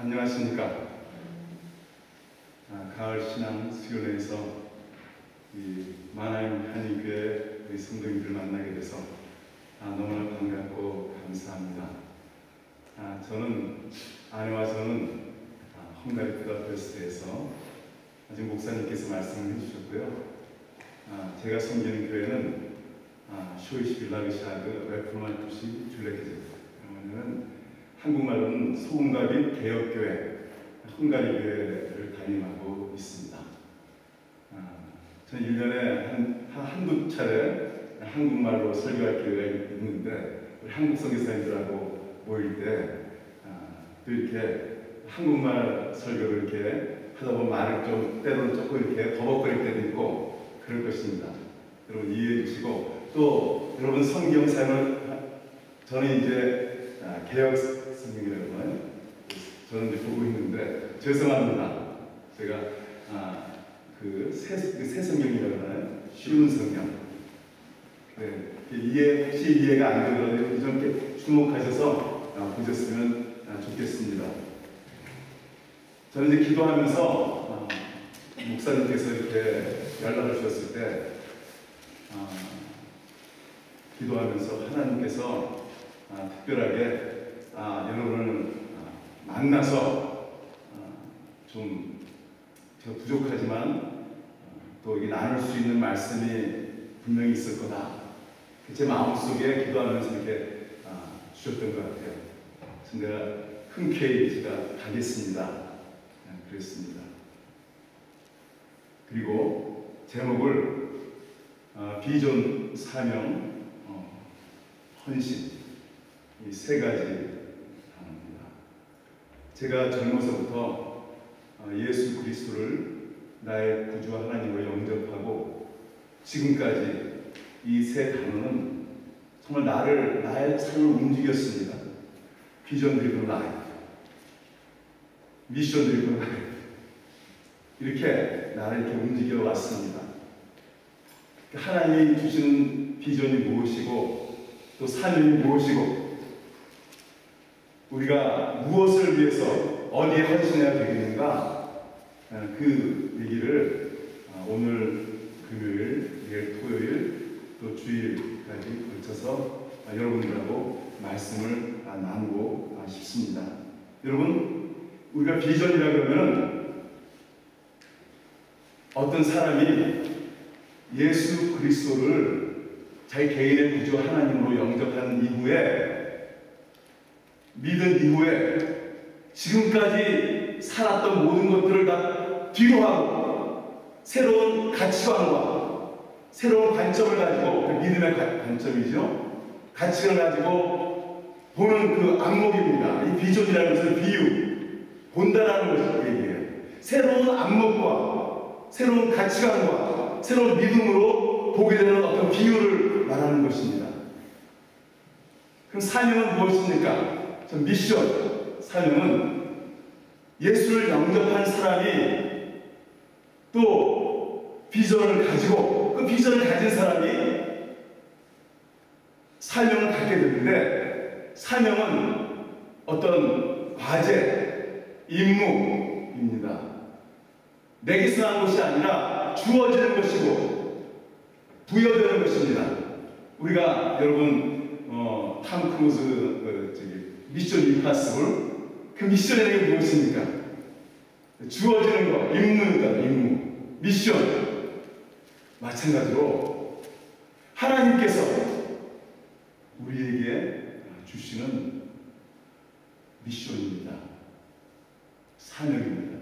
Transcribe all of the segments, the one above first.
안녕하십니까. 가을 신앙 수련회에서 이 마나임 한인교회 우리 성도님들 만나게 돼서 너무나 반갑고 감사합니다. 아내와 저는 헝가리 부다페스트에서 지금 목사님께서 말씀을 해주셨고요. 제가 섬기는 교회는 쇼이시 빌라그샤드 레프로마투시 줄레케제, 그러면은 한국말로는 소금과 빛 개혁교회 헝가리 교회를 담임하고 있습니다. 저는 1년에 한두 차례 한국말로 설교할 기회가 있는데, 우리 한국 선교사님들하고 모일 때 또 이렇게 한국말 설교를 이렇게 하다 보면 말을 좀 때로는 조금 이렇게 버벅거릴 때도 있고 그럴 것입니다. 여러분 이해해 주시고, 또 여러분 성경 사용을 저는 이제 개혁 성경이라고는 저는 이제 보고 있는데 죄송합니다. 제가 새 성경이라고 하나요? 쉬운 성경. 네, 혹시 이해가 안 되더라도 좀 주목하셔서 보셨으면 좋겠습니다. 저는 이제 기도하면서 목사님께서 이렇게 연락을 주셨을 때 기도하면서 하나님께서 특별하게 여러분을 만나서 좀 제가 부족하지만 또 이게 나눌 수 있는 말씀이 분명히 있을 거다. 제 마음속에 기도하면서 이렇게 주셨던 것 같아요. 그래서 내가 흔쾌히 제가 가겠습니다. 그랬습니다. 그리고 제목을 비전, 사명, 헌신, 이 세 가지 단어입니다. 제가 젊어서부터 예수 그리스도를 나의 구주와 하나님으로 영접하고 지금까지 이 세 단어는 정말 나의 삶을 움직였습니다. 비전 드리븐 라이프, 미션 드리븐 라이프, 이렇게 나를 이렇게 움직여 왔습니다. 하나님이 주시는 비전이 무엇이고 또 사명이 무엇이고 우리가 무엇을 위해서 어디에 헌신해야 되겠는가, 그 얘기를 오늘 금요일, 내일 토요일, 또 주일까지 걸쳐서 여러분들하고 말씀을 나누고 싶습니다. 여러분, 우리가 비전이라 그러면 어떤 사람이 예수 그리스도를 자기 개인의 구주 하나님으로 영접한 이후에, 믿은 이후에 지금까지 살았던 모든 것들을 다 뒤로하고 새로운 가치관과 새로운 관점을 가지고, 그 믿음의 관점이죠, 가치를 가지고 보는 그 안목입니다. 이 비전이라는 것은 비유, 본다라는 것을 얘기해요. 새로운 안목과 새로운 가치관과 새로운 믿음으로 보게 되는 어떤 비유를 말하는 것입니다. 그럼 사명은 무엇입니까? 전 미션, 사명은 예수를 영접한 사람이 또 비전을 가지고 그 비전을 가진 사람이 사명을 갖게 되는데, 사명은 어떤 과제, 임무입니다. 내게서 난 것이 아니라 주어지는 것이고 부여되는 것입니다. 우리가 여러분 탐 크루즈 미션 임파서블, 그 미션이 무엇입니까? 주어지는 것, 임무입니다. 임무, 미션. 마찬가지로 하나님께서 우리에게 주시는 미션입니다. 사명입니다.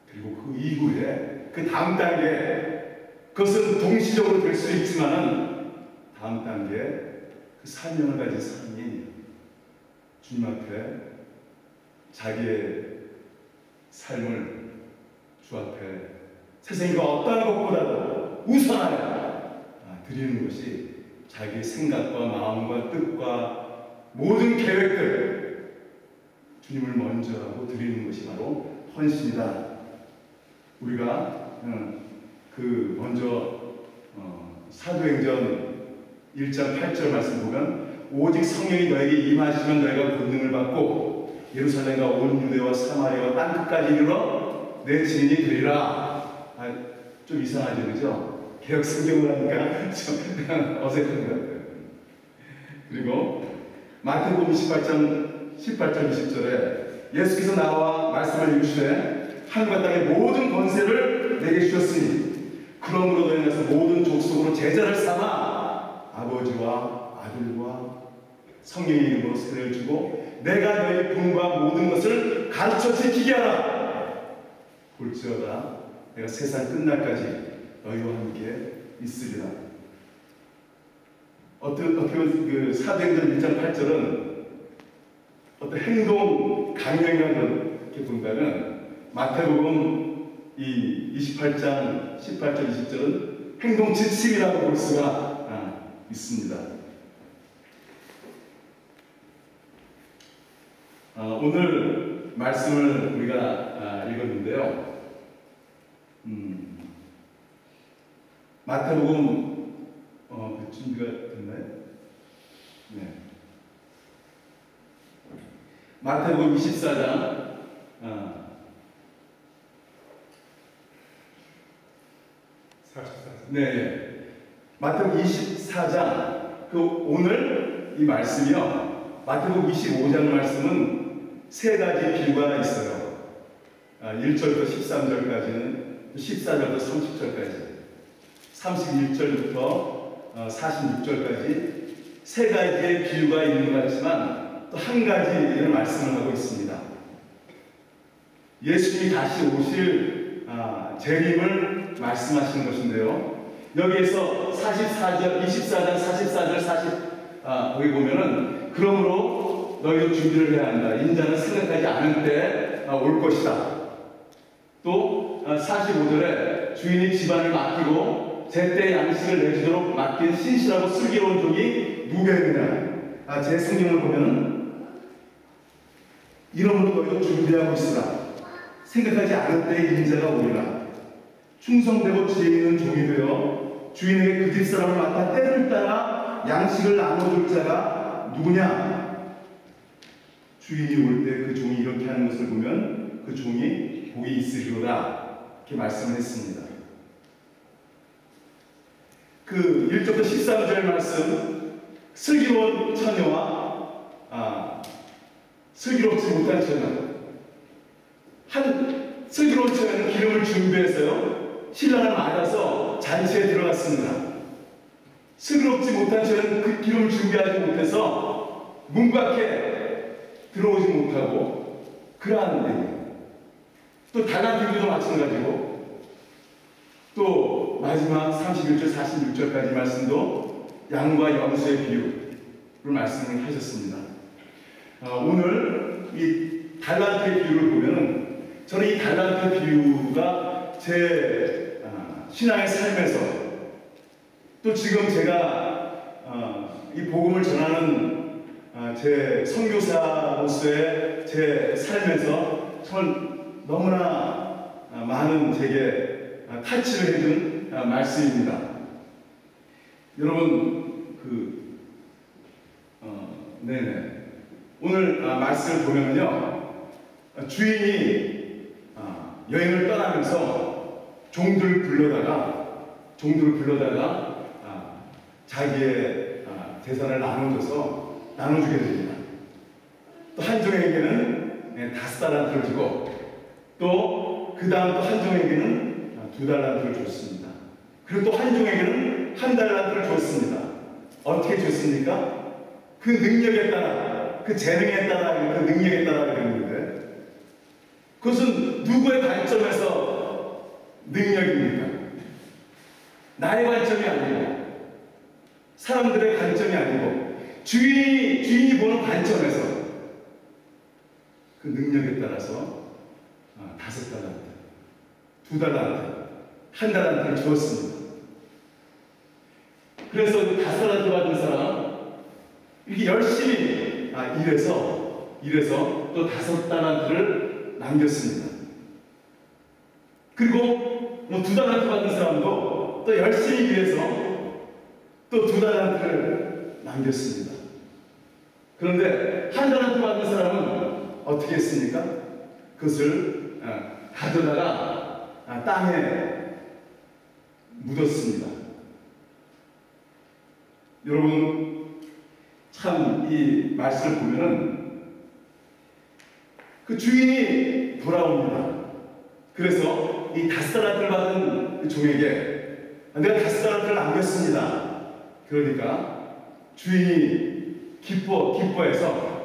그리고 그 이후에 그 다음 단계, 그것은 동시적으로 될 수 있지만은 다음 단계에 그 사명을 가진 사람이 주님 앞에 자기의 삶을 주 앞에 세상과 어떠한 것보다도 우선하여 드리는 것이 자기의 생각과 마음과 뜻과 모든 계획들 주님을 먼저 하고 드리는 것이 바로 헌신이다. 우리가 먼저 사도행전 1장 8절 말씀 보면, 오직 성령이 너에게 임하시면 너희가 권능을 받고 예루살렘과 온 유대와 사마리아와 땅끝까지 이르러 내 증인이 되리라. 좀 이상하죠, 그죠? 개혁 성경을 하니까 좀 어색한 것 같아요. 그리고 마태복음 18장 20절에 예수께서 나와 말씀을 이루시되 하늘과 땅의 모든 권세를 내게 주셨으니 그러므로 인해서 모든 족속으로 제자를 삼아 아버지와 아들과 성령의 이름으로 세례를 주고 내가 너희 분과 모든 것을 가르쳐 지키게 하라. 볼지어다 내가 세상 끝날까지 너희와 함께 있으리라. 어떻게 그 사도행전 1장 8절은 어떤 행동 강령이라는 이렇게 본다면 마태복음 이 28장 18절 20절은 행동 지침이라고 볼 수가 있습니다. 오늘 말씀을 우리가 읽었는데요. 마태복음 준비가 됐나요? 네. 마태복음 24장 네. 마태복음 24장 오늘 이 말씀이요. 마태복음 25장 말씀은 세 가지 비유가 있어요. 1절부터 13절까지는 14절부터 30절까지 31절부터 46절까지 세 가지의 비유가 있는 것 같지만 또 한 가지를 말씀을 하고 있습니다. 예수님이 다시 오실 재림을 말씀하시는 것인데요. 여기에서 24장 44절 거기 보면은 그러므로 너희도 준비를 해야 한다. 인자는 생각하지 않은 때 올 것이다. 또 45절에 주인이 집안을 맡기고 제때 양식을 내주도록 맡긴 신실하고 슬기로운 종이 누가 있느냐. 제 성경을 보면은 이러므로 너희도 준비하고 있으라. 생각하지 않을 때에 인자가 오리라. 충성되고 지혜 있는 종이 되어 주인에게 그 집사람을 맡아 때를 따라 양식을 나눠줄 자가 누구냐? 주인이 올 때 그 종이 이렇게 하는 것을 보면 그 종이 복이 있으리로다. 이렇게 말씀을 했습니다. 그 1절부터 13절 말씀, 슬기로운 처녀와 슬기롭지 못한 처녀. 슬기로운 처녀는 기름을 준비해서요, 신랑을 맞아서 잔치에 들어갔습니다. 슬기롭지 못한 처녀는 그 기름을 준비하지 못해서 문 밖에 들어오지 못하고 그러한 얘기예요. 또 달란트 비유도 마찬가지고 또 마지막 31절 46절까지 말씀도 양과 염소의 비유를 말씀을 하셨습니다. 오늘 이 달란트의 비유를 보면은 저는 이 달란트 비유가 제 신앙의 삶에서 또 지금 제가 이 복음을 전하는 제 선교사로서의 제 삶에서 전 너무나 많은 제게 타치를 해준 말씀입니다. 여러분 네네. 오늘 말씀을 보면요, 주인이 여행을 떠나면서 종들을 불러다가 자기의 재산을 나눠주게 됩니다. 또 한 종에게는 5달란트를 주고 또 그 다음 또 한 종에게는 2달란트를 줬습니다. 그리고 또 한 종에게는 1달란트를 줬습니다. 어떻게 줬습니까? 그 능력에 따라, 그 재능에 따라, 그 능력에 따라 그랬는데 그것은 누구의 관점에서 능력입니까? 나의 관점이 아니고 사람들의 관점이 아니고 주인이 보는 관점에서 그 능력에 따라서 5달란트, 2달란트, 1달란트를 주었습니다. 그래서 5달란트 받은 사람 이렇게 열심히 일해서 또 5달란트를 남겼습니다. 그리고 2달란트 받은 사람도 또 열심히 일해서 또 2달란트를 남겼습니다. 그런데 1달란트 받은 사람은 어떻게 했습니까? 그것을 가져다가 땅에 묻었습니다. 여러분, 참 이 말씀을 보면은 그 주인이 돌아옵니다. 그래서 이 5달란트를 받은 그 종에게 내가 5달란트를 남겼습니다. 그러니까 주인이 기뻐해서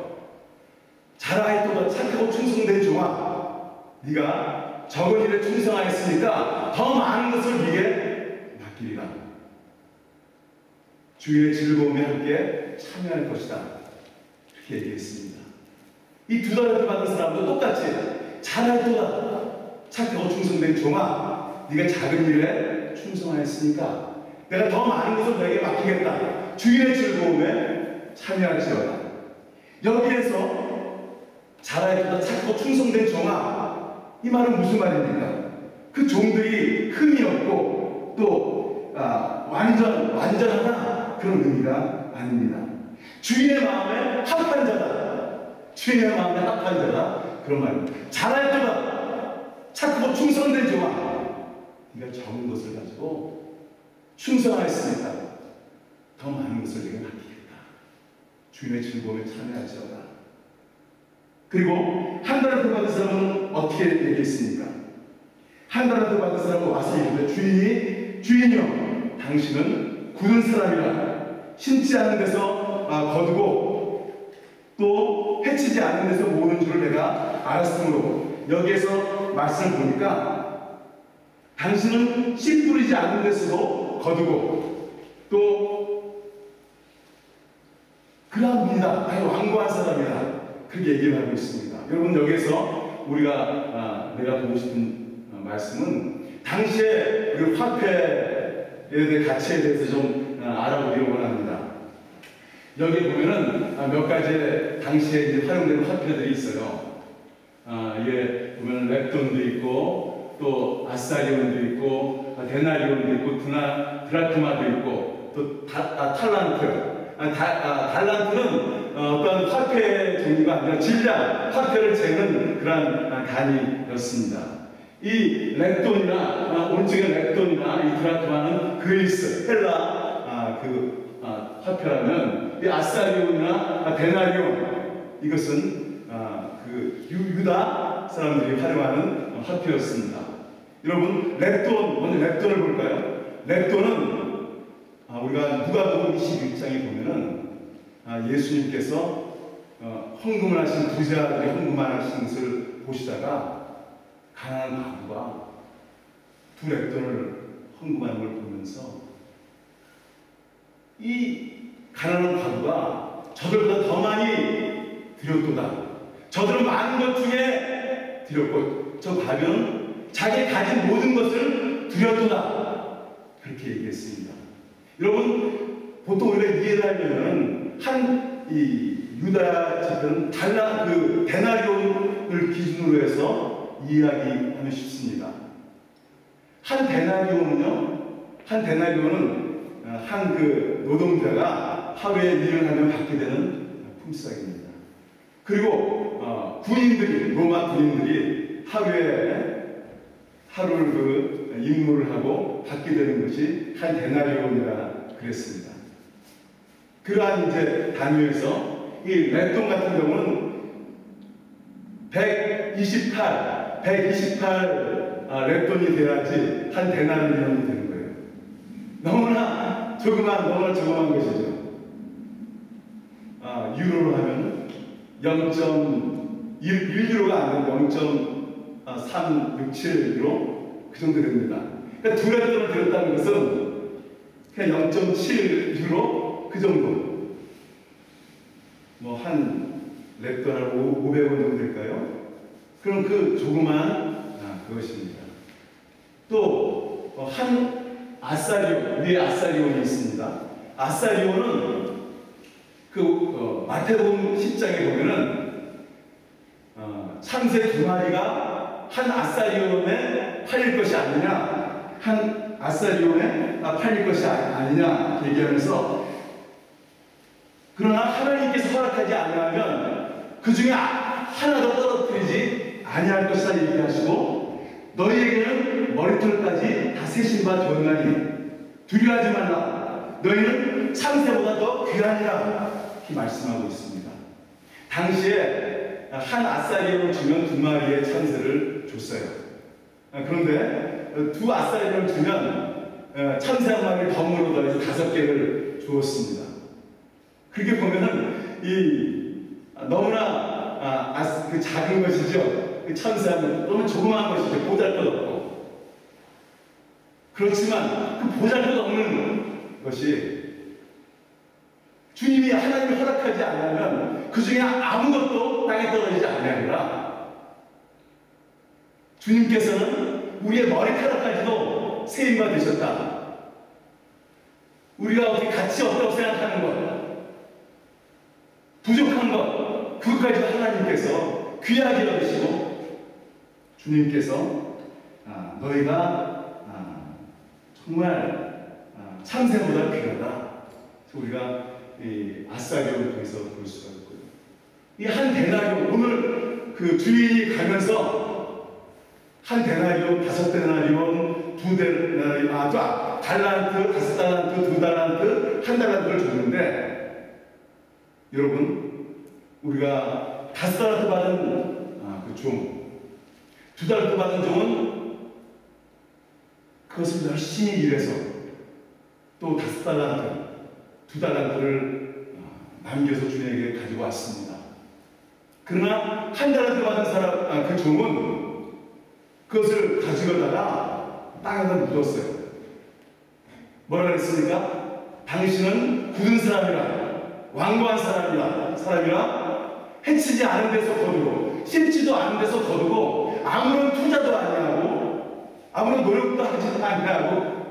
자라있도다 착하고 충성된 종아, 네가 적은 일에 충성하였으니까 더 많은 것을 네게 맡기리라. 주인의 즐거움에 함께 참여할 것이다. 그렇게 얘기했습니다. 이 2달란트 받은 사람도 똑같이 자라있도다 착하고 충성된 종아, 네가 작은 일에 충성하였으니까 내가 더 많은 것을 너에게 맡기겠다. 주인의 즐거움에 참여할지어다. 여기에서 자라있도다 착하고 충성된 종아, 이 말은 무슨 말입니까? 그 종들이 흠이 없고 또 완전하다, 그런 의미가 아닙니다. 주인의 마음에 합한 자다. 주인의 마음에 합한 자다, 그런 말입니다. 자라있도다 착하고 충성된 종아, 네가 적은 것을 가지고 충성하였으니까 더 많은 것을 내게 맡기겠다. 주인의 즐거움에 참여할지어다. 그리고 1달란트 받은 사람은 어떻게 얘기했습니까? 1달란트 받은 사람은 와서 이르되 주인이여, 당신은 굳은 사람이라 심지 않은 데서 거두고 또 해치지 않은 데서 모으는 줄을 내가 알았으므로. 여기에서 말씀을 보니까 당신은 씨 뿌리지 않는 데서도 거두고 또 그러한 분이다, 아주 완고한 사람이다, 그렇게 얘기를 하고 있습니다. 여러분, 여기에서 우리가 내가 보고 싶은 말씀은 당시에 우리 화폐에 대한 가치에 대해서 좀 알아보기를 원합니다. 여기 보면은 몇 가지 당시에 이제 활용되는 화폐들이 있어요. 이게 보면 렙돈도 있고 또 아사리온도 있고 데나리온도 있고 드라크마도 있고 또 탈란트. 달란트는 어떤 화폐 종류가 아니라 질량, 화폐를 재는 그런 단위였습니다. 이 렙돈이나 오른쪽에 렙돈이나 이 드라크마는 그리스, 헬라 화폐라면 이 아사리온이나 데나리온, 이것은 그 유다 사람들이 활용하는 화폐였습니다. 여러분, 먼저 렙돈을 볼까요? 렙돈은 우리가 누가복음 21장에 보면은 예수님께서 헌금을 하신 부자들이 헌금하신 것을 보시다가 가난한 과부가 2렙돈을 헌금하는 걸 보면서 이 가난한 과부가 저들보다 더 많이 드렸도다. 저들은 많은 것 중에 드렸고 저 과부는 자기 가진 모든 것을 드렸도다. 그렇게 얘기했습니다. 여러분, 보통 우리가 이해를 하려면 이 유다 지표는 데나리온을 기준으로 해서 이해하기 쉽습니다. 한 데나리온은 한 그 노동자가 하루에 일을 하면 받게 되는 품삯입니다. 그리고 로마 군인들이 하루를 그 임무를 하고 받게 되는 것이 한 데나리온이라 그랬습니다. 그러한 이제 단위에서 이 렙돈 같은 경우는 128 렙돈이 돼야지 한 데나리온이 되는 거예요. 너무나 조그만 것이죠. 유로로 하면 0.1유로가 안 되는 0.367유로 그 정도 됩니다. 그러니까 2렙돈을 드렸다는 것은 그냥 0.7유로 그 정도. 한 렙돈하고 500원 정도 될까요? 그럼 그 조그만 그것입니다. 또 한 아사리온, 위에 아사리온이 있습니다. 아사리온은 마태복음 10장에 보면은 참새 2마리가 한 아사리온에 팔릴 것이 아니냐, 한 아사리온에 팔릴 것이 아니냐 얘기하면서, 그러나 하나님께서 허락하지 않으면 그 중에 하나도 떨어뜨리지 아니할 것이라 얘기하시고 너희에게는 머리털까지 다 세신바 되었나니 두려워하지 말라. 너희는 참새보다 더 귀하니라. 이렇게 말씀하고 있습니다. 당시에 한 아싸리를 주면 2마리의 참새를 줬어요. 그런데 2 아싸리를 주면 참새 1마리 덤으로 더해서 5개를 주었습니다. 그렇게 보면은 너무나 그 작은 것이죠. 그 참새는 너무 조그마한 것이죠. 보잘것없고. 그렇지만 그 보잘것없는 것이 주님이 하나님이 허락하지 않으면 그 중에 아무것도 땅에 떨어지지 않으리라. 주님께서는 우리의 머리카락까지도 세임바 되셨다. 우리가 어떻게 가치 없다고 생각하는 것, 부족한 것, 그것까지도 하나님께서 귀하게 여기시고 주님께서 너희가 정말 참새보다 귀하다. 우리가 이 아싸리온을 통해서 볼 수가 있고요. 이 한 데나리온, 오늘 그 주인이 가면서 한 데나리온, 5데나리온, 2데나리온, 달란트, 5달란트, 2달란트, 1달란트를 줬는데 여러분, 우리가 5달란트 받은 그 종, 2달란트 받은 종은 그것을 열심히 일해서 또 5달란트, 2달란트를 남겨서 주님에게 가지고 왔습니다. 그러나 1달란트 받은 사람, 그 종은 그것을 가지고다가 땅에다 묻었어요. 뭐라 그랬습니까? 당신은 굳은 사람이라, 완고한 사람이라 해치지 않은 데서 거두고 심지도 않은 데서 거두고 아무런 투자도 아니하고 아무런 노력도 하지도 아니하고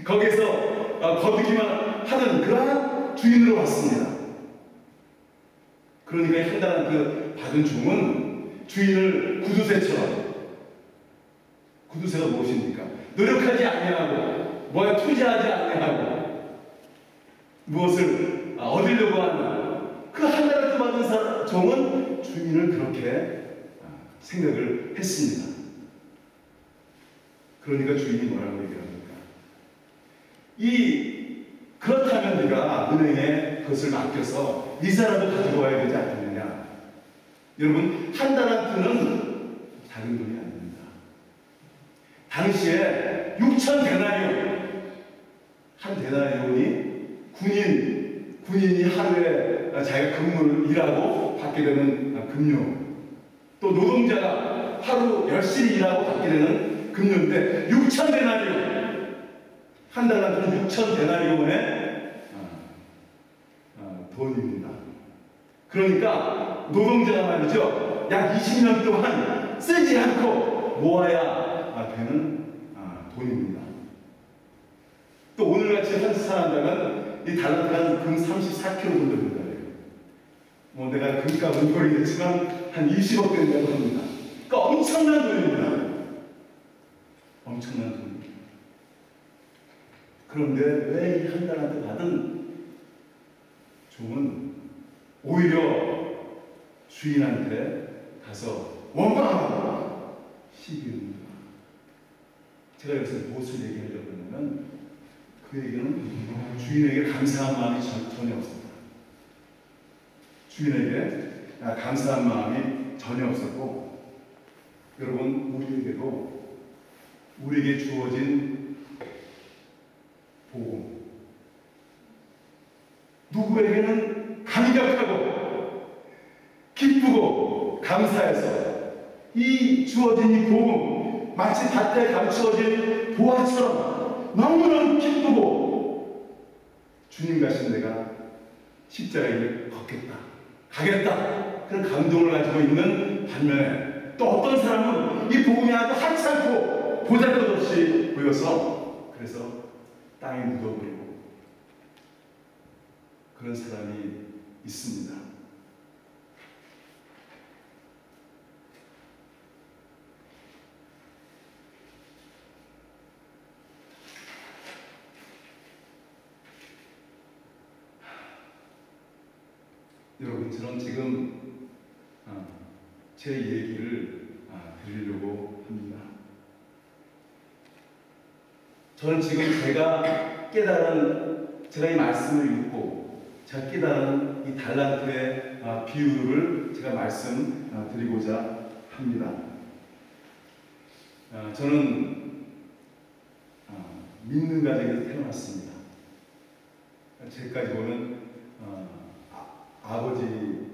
거기서 거두기만 하는 그러한 주인으로 왔습니다. 그러니까 1달란트 받은 종은 주인을 구두쇠처럼, 구두쇠가 무엇입니까? 노력하지 아니하고 뭐에 투자하지 아니하고 무엇을 얻으려고 하는 그 1달란트 받은 종은 주인을 그렇게 생각을 했습니다. 그러니까 주인이 뭐라고 얘기합니까? 그렇다면 네가 은행에 그것을 맡겨서 이사라도 가지고 와야 되지 않겠느냐? 여러분, 1달란트는 작은 돈이 아닙니다. 당시에 6,000데나리온, 한 데나리온이 군인이 하루에 자기가 근무를 일하고 받게 되는 금료, 또 노동자가 하루 열심히 일하고 받게 되는 금료인데 6,000데나리온, 한 달란트는 6,000데나리온의 돈입니다. 그러니까 노동자가 말이죠, 약 20년 동안 쓰지 않고 모아야 되는 돈입니다. 또 오늘같이 한 사람당은 이 달란트가 금 34kg 정도 된다. 내가 금값은 모르겠지만 한 20억 된다고 합니다. 그러니까 엄청난 돈입니다. 엄청난 돈입니다. 그런데 왜 이 1달란트 받은 종은 오히려 주인한테 가서 원망하고 시기합니다. 제가 여기서 무엇을 얘기하려고 하냐면 그 얘기는 주인에게 감사한 마음이 전혀 없습니다. 주인에게 감사한 마음이 전혀 없었고, 여러분, 우리에게 주어진 복음, 누구에게는 감격하고 기쁘고 감사해서 이 주어진 이 복음, 마치 밭에 감추어진 보화처럼 너무너무 기쁘고 주님 가신 내가 십자가를 걷겠다, 가겠다, 그런 감동을 가지고 있는 반면에 또 어떤 사람은 이 복음이 아주 하찮고 보잘것없이 보여서 그래서 땅에 묻어버리고 그런 사람이 있습니다. 여러분처럼 지금 제 얘기를 드리려고 합니다. 저는 지금 제가 이 말씀을 읽고 제가 깨달은 이 달란트의 비유를 제가 말씀드리고자 합니다. 저는 믿는 가정에서 태어났습니다. 제까지 보는 아버지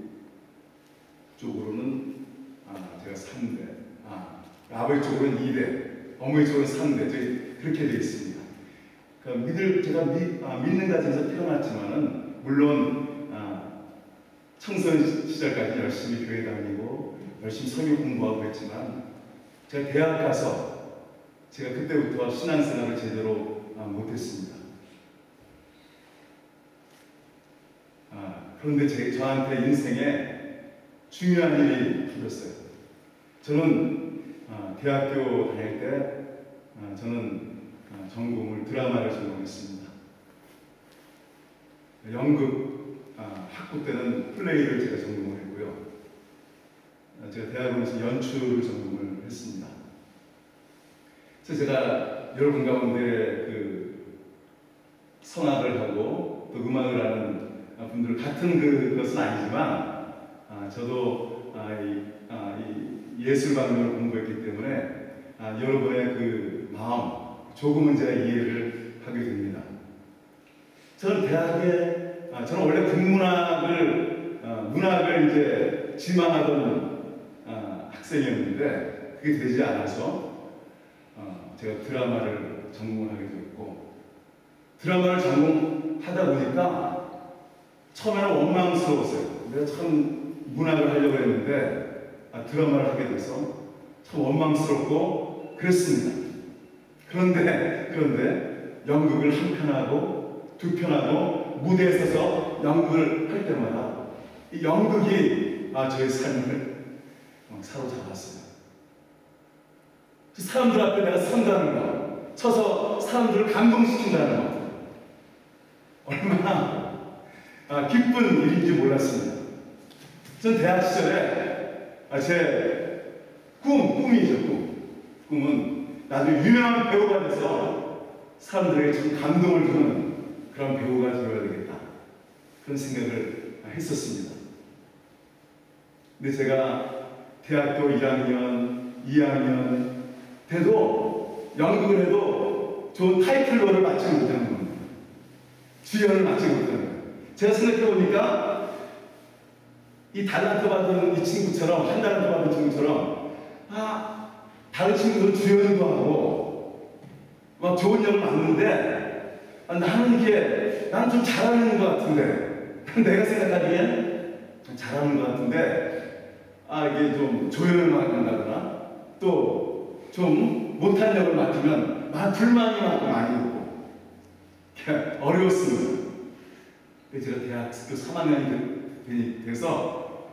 쪽으로는 제가 3대, 아버지 쪽으로는 2대, 어머니 쪽으로는 3대, 저희 그렇게 되어 있습니다. 제가 믿는 가정에서 태어났지만은 물론 청소년 시절까지 열심히 교회 다니고 열심히 성경 공부하고 했지만 제가 대학 가서 제가 그때부터 신앙생활을 제대로 못했습니다. 그런데 저한테 인생에 중요한 일이 생겼어요. 저는 대학교 다닐 때 저는 전공을 드라마를 전공했습니다. 연극 학부 때는 플레이를 제가 전공을 했고요. 제가 대학원에서 연출을 전공을 했습니다. 그래서 제가 여러분 가운데 그 성악을 하고 또 음악을 하는 분들 같은 그것은 아니지만 저도 이 예술 방면을 공부했기 때문에 여러분의 그 마음 조금은 제가 이해를 하게 됩니다. 저는 저는 원래 문학을 이제 지망하던 학생이었는데 그게 되지 않아서 제가 드라마를 전공을 하게 되었고, 드라마를 전공하다 보니까 처음에는 원망스러웠어요. 내가 참 문학을 하려고 했는데 드라마를 하게 돼서 참 원망스럽고 그랬습니다. 그런데 연극을 한 편하고 두 편하고 무대에 서서 연극을 할 때마다 이 연극이 저의 삶을 사로잡았어요. 사람들 앞에 내가 선다는 거, 서서 사람들을 감동시킨다는 거, 얼마나 기쁜 일인지 몰랐습니다. 전 대학 시절에 제 꿈이죠. 꿈은 나중에 유명한 배우가 돼서 사람들에게 참 감동을 주는 그런 배우가 되어야 되겠다, 그런 생각을 했었습니다. 근데 제가 대학교 1학년, 2학년 돼도 연극을 해도 좋은 타이틀로를 맞지 못하는 겁니다. 주연을 맞지 못하는 거예요. 제가 생각해보니까 이 달란트 받은 이 친구처럼, 한 달란트 받은 친구처럼 다른 친구들은 주연도 하고 막 좋은 역을 맡는데 나는 좀 잘하는 것 같은데, 내가 생각하기엔 잘하는 것 같은데 이게 좀 조연을 맡는다거나 또 좀 못한 역을 맡으면 불만이 많이 있고 어려웠습니다. 제가 대학교 3학년이 돼서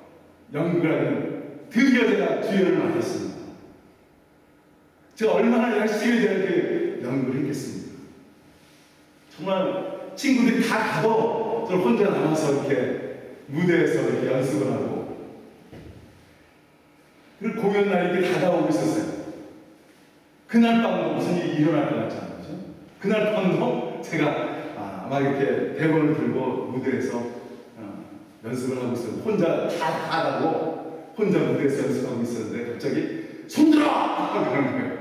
연극을 하면 드디어 제가 주연을 맡았습니다. 제가 얼마나 열심히 제가 연극을 했겠습니까? 정말 친구들이 다 가도 저는 혼자 남아서 이렇게 무대에서 이렇게 연습을 하고, 그리고 공연 날이 이렇게 다가오고 있었어요. 그날 밤도 무슨 일이 일어날 것 같지 않죠? 그날 밤도 제가 막 이렇게 대본을 들고 무대에서 연습을 하고 있었는데, 혼자 다 가다고 혼자 무대에서 연습하고 있었는데 갑자기 손들어! 그러는 거예요.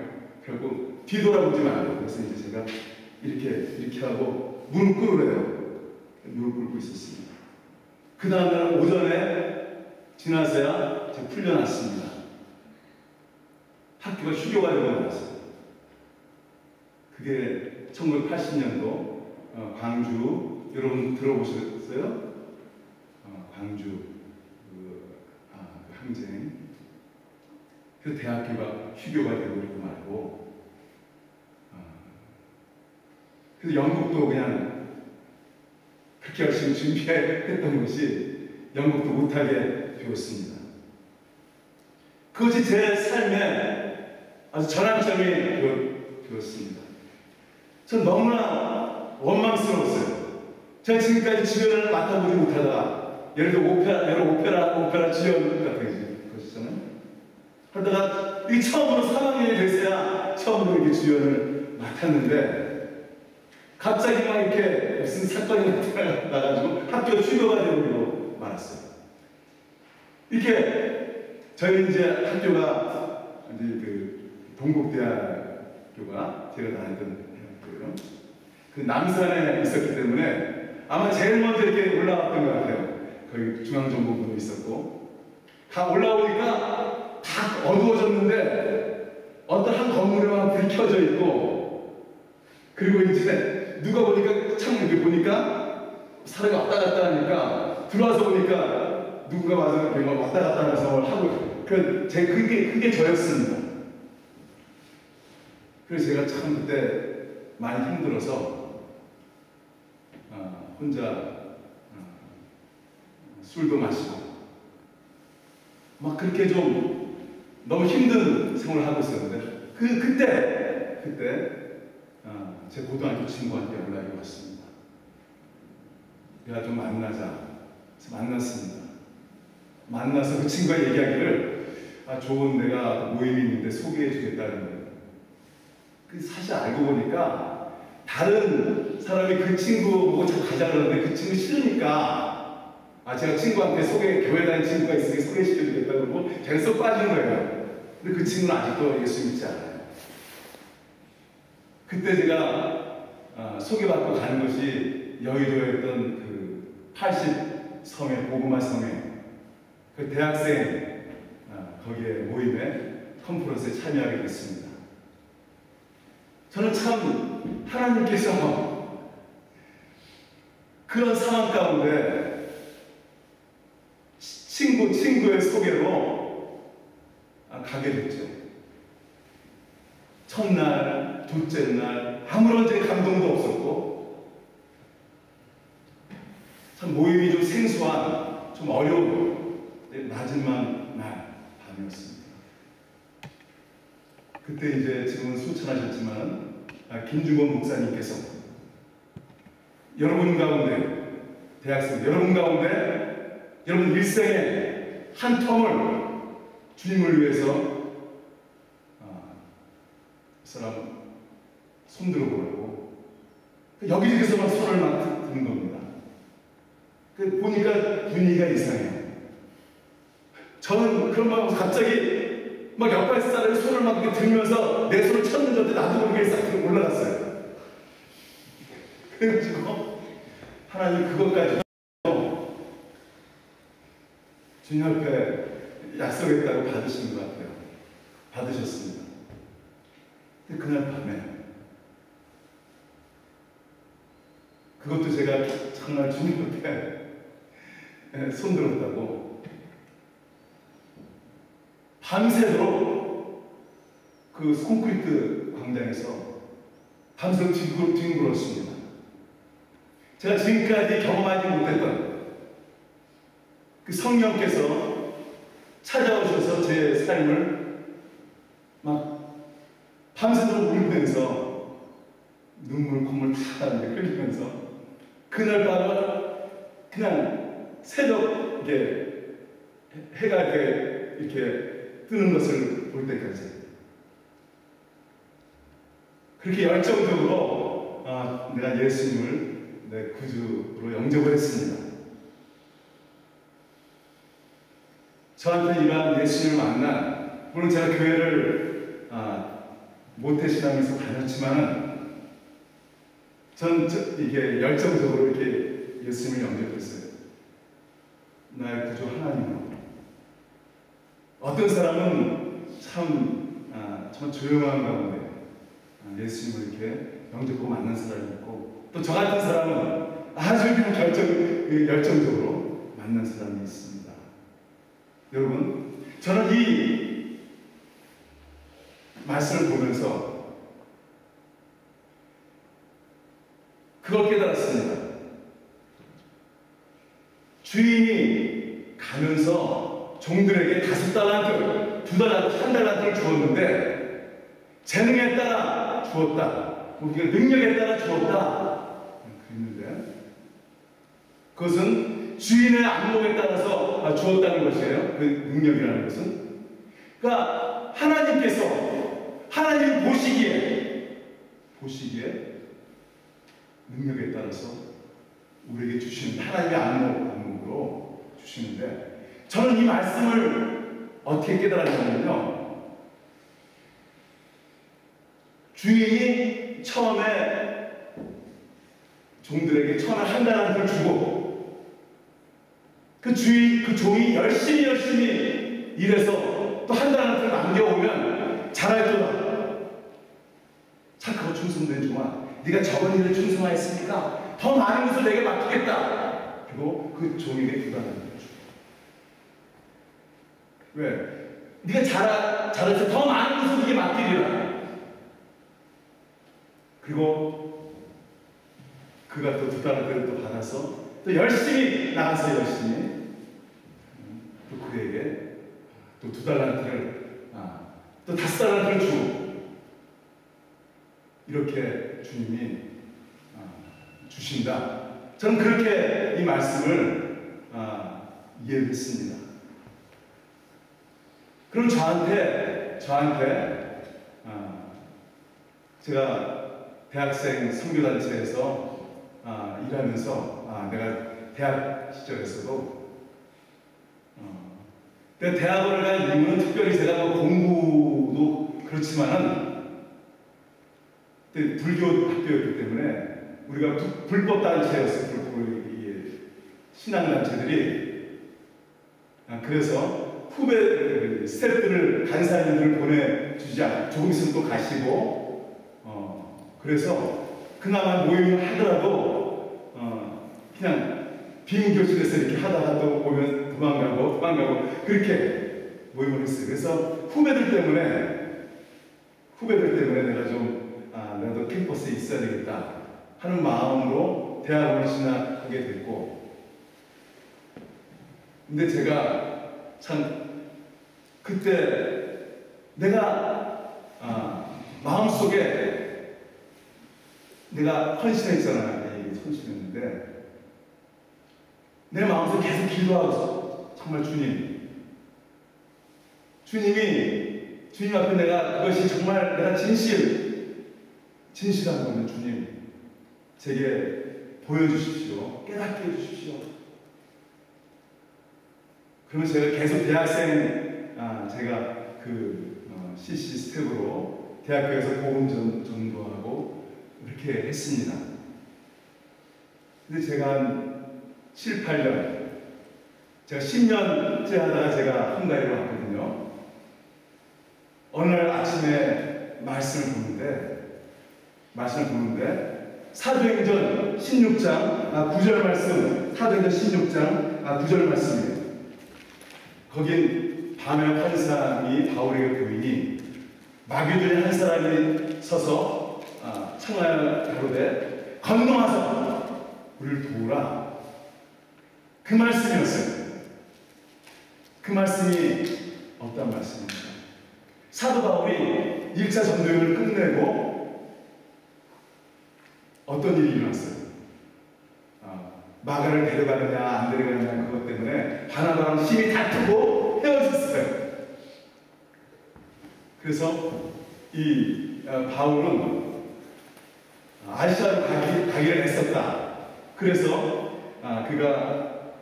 그리고 뒤돌아보지 말고, 그래서 이제 제가 이렇게 하고 무릎 꿇으래요. 무릎 꿇고 있었습니다. 그 다음날 오전에 지나서야 제가 풀려났습니다. 학교가 휴교가 되고 나왔어요. 그게 1980년도 광주, 여러분 들어보셨어요? 광주 그 항쟁. 그 대학교가 휴교가 되고 이렇게 말고, 그래서 연극도 그냥 그렇게 열심히 준비했던 것이 연극도 못하게 되었습니다. 그것이 제 삶에 아주 전환점이 되었습니다. 전 너무나 원망스러웠어요. 제가 지금까지 주연을 맡아보지 못하다가, 예를 들어 오페라 주연 같은 것이잖아요. 하다가 이 처음으로 3학년이 돼서야 처음으로 이렇게 주연을 맡았는데 갑자기 막 이렇게 무슨 사건이 나가지고 학교 휴교가 되고 말았어요. 이렇게 저희 이제 학교가 이제 그 동국대학교가 제가 다니던 대학교예요. 그 남산에 있었기 때문에 아마 제일 먼저 이렇게 올라왔던 것 같아요. 거기 중앙정보부도 있었고 다 올라오니까 다 어두워졌는데 어떤 한 건물에만 불이 켜져 있고 그리고 이제 누가 보니까 창문 이렇게 보니까 사람이 왔다 갔다 하니까 들어와서 보니까 누군가 와서 이렇게 막 왔다 갔다 하면서 하고 그게 저였습니다. 그래서 제가 참 그때 많이 힘들어서 혼자 술도 마시고 막 그렇게 좀 너무 힘든 생활을 하고 있었는데 그때 제 고등학교 친구한테 연락이 왔습니다. 내가 좀 만나자. 그래서 만났습니다. 만나서 그 친구가 얘기하기를 좋은 내가 모임이 있는데 소개해 주겠다는 거예요. 사실 알고 보니까 다른 사람이 그 친구 보고 참 가자 그러는데 그 친구 싫으니까 제가 친구한테 교회 다니는 친구가 있으니 소개시켜 주겠다 그러고 제가 쏙 빠진 거예요. 근데 그 친구는 아직도 예수 믿지 않아요. 그때 제가 소개받고 가는 것이 여의도에 있던 그 80성의 보그마 성에 그 대학생 거기에 모임에 컨퍼런스에 참여하게 됐습니다. 저는 참 하나님께서 그런 상황 가운데 친구의 소개로 가게 됐죠. 첫날, 둘째 날 아무런 제 감동도 없었고 참 모임이 좀 생소한 좀 어려운 마지막 날 밤이었습니다. 그때 이제 지금은 수천하셨지만 김중건 목사님께서 여러분 가운데 대학생 여러분 가운데 여러분 일생의 한 텀을 주님을 위해서 그 사람 손 들어보라고 여기저기서만 손을 막 드는 겁니다. 보니까 분위기가 이상해요. 저는 그런 마음으로 갑자기 막 옆에 사람이 손을 막 이렇게 들면서 내 손을 쳤는데 나도 모르게 싹 올라갔어요. 그래가지고 하나님 그것까지 주님 앞에 약속했다고 받으시는 것 같아요. 받으셨습니다. 근데 그날 밤에 그것도 제가 정말 주님 앞에 손들었다고 밤새도록 그 콘크리트 광장에서 밤새도록 뒹굴었습니다. 제가 지금까지 경험하지 못했던 그 성령께서 찾아오셔서 제 삶을 막 밤새도록 울면서 눈물, 콧물 다 흘리면서 그날 밤을 그냥 새벽에 해가 이렇게 뜨는 것을 볼 때까지 그렇게 열정적으로 내가 예수님을 내 구주로 영접을 했습니다. 저한테 이러한 예수님을 만난 물론 제가 교회를 모태신앙에서 다녔지만은 전 이게 열정적으로 이렇게 예수님을 영접했어요. 나의 구주 하나님으로. 어떤 사람은 참 조용한 가운데 예수님을 이렇게 영접하고 만난 사람이 있고 또 저 같은 사람은 아주 그냥 열정적으로 만난 사람이 있습니다. 여러분, 저는 이 말씀을 보면서 그걸 깨달았습니다. 주인이 가면서 종들에게 5달란트, 2달란트, 1달란트를 주었는데 재능에 따라 주었다. 능력에 따라 주었다. 그랬는데 그것은 주인의 안목에 따라서 주었다는 것이에요. 그 능력이라는 것은 그러니까 하나님께서 하나님 보시기에 능력에 따라서 우리에게 주시는 하나님의 안목으로 주시는데, 저는 이 말씀을 어떻게 깨달았냐면요, 주인이 처음에 종들에게 처음에 한 달란트를 주고 그 종이 열심히 일해서 또 한 달란트를 남겨오면 잘할거다. 착하고 충성된 종아, 네가 저번 일에 충성하였으니까 더 많은 것을 내게 맡기겠다. 그리고 그 종에게 2달란트를 주고, 왜? 네가 잘해서 더 많은 것을 네게 맡기리라. 그리고 그가 또 2달란트를 또 받아서 또 열심히 나가서 또 그에게 또 2달란트를 또 5달란트를 주고, 이렇게 주님이 주신다. 저는 그렇게 이 말씀을 이해를 했습니다. 그럼 저한테 제가 대학생 선교단체에서 일하면서 내가 대학 시절에서도 대학원을 간 이유는 특별히 제가 뭐 공부도 그렇지만은 불교 학교였기 때문에 우리가 불법 단체였어요. 신앙단체들이. 그래서 후배 스태프들을, 간사님들을 보내주지 않고 조금 있으면 또 가시고, 그래서 그나마 모임을 하더라도 그냥 빈 교실에서 이렇게 하다가 또 오면 도망가고 그렇게 모임을 했어요. 그래서 후배들 때문에 내가 좀 나도 캠퍼스에 있어야 되겠다 하는 마음으로 대학원을 진학하게 됐고, 근데 제가 참 그때 내가 마음속에 내가 헌신했잖아요. 헌신했는데 내 마음속에 계속 기도하고, 정말 주님 앞에 내가 그것이 정말 내가 진실한 거면 주님 제게 보여주십시오. 깨닫게 해주십시오. 그러면 제가 계속 대학생, 제가 CC 스텝으로 대학교에서 복음 전도하고 그렇게 했습니다. 근데 제가 한 7, 8년, 제가 10년째 하다가 제가 헝가리로 왔거든요. 어느 날 아침에 말씀을 보는데 사도행전 16장 9절 말씀, 사도행전 16장 9절 말씀이에요. 거긴 밤에 환상이 바울에게 보이니 마귀들의 한 사람이 서서 청하여 가로되 건너와서 우리를 도우라. 그 말씀이었어요. 그 말씀이 어떤 말씀입니까? 사도 바울이 1차 전도여행을 끝내고 어떤 일이 일어났어요? 마가를 데려가느냐 안 데려가느냐 그것 때문에 바나바랑 심히 다투고 헤어졌어요. 그래서 이 바울은 아시아로 가기를 했었다. 그래서 그가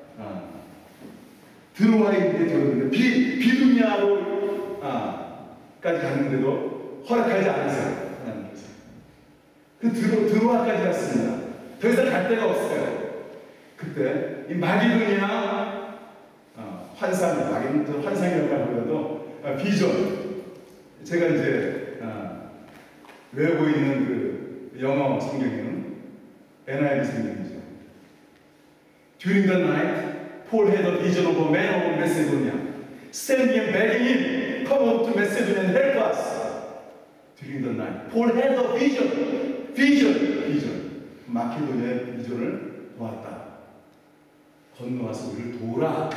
드로아에 들었는데 비두니아로 까지 갔는데도 허락하지 않으세요. 하나님께서. 그 드로아까지 갔습니다. 더 이상 갈 데가 없어요. 그때 이 마기도니아 환상이라고 하더라도 비전, 제가 이제 외우고 있는 그 영어 성경에는 NIV 성경이죠. During the night, Paul had a vision of a man of Macedonia, standing and begging him, come up to Macedonia and help us. During the night, Paul had a vision. 마케도니아의 비전을 보았다. 건너와서 우리를 도우라.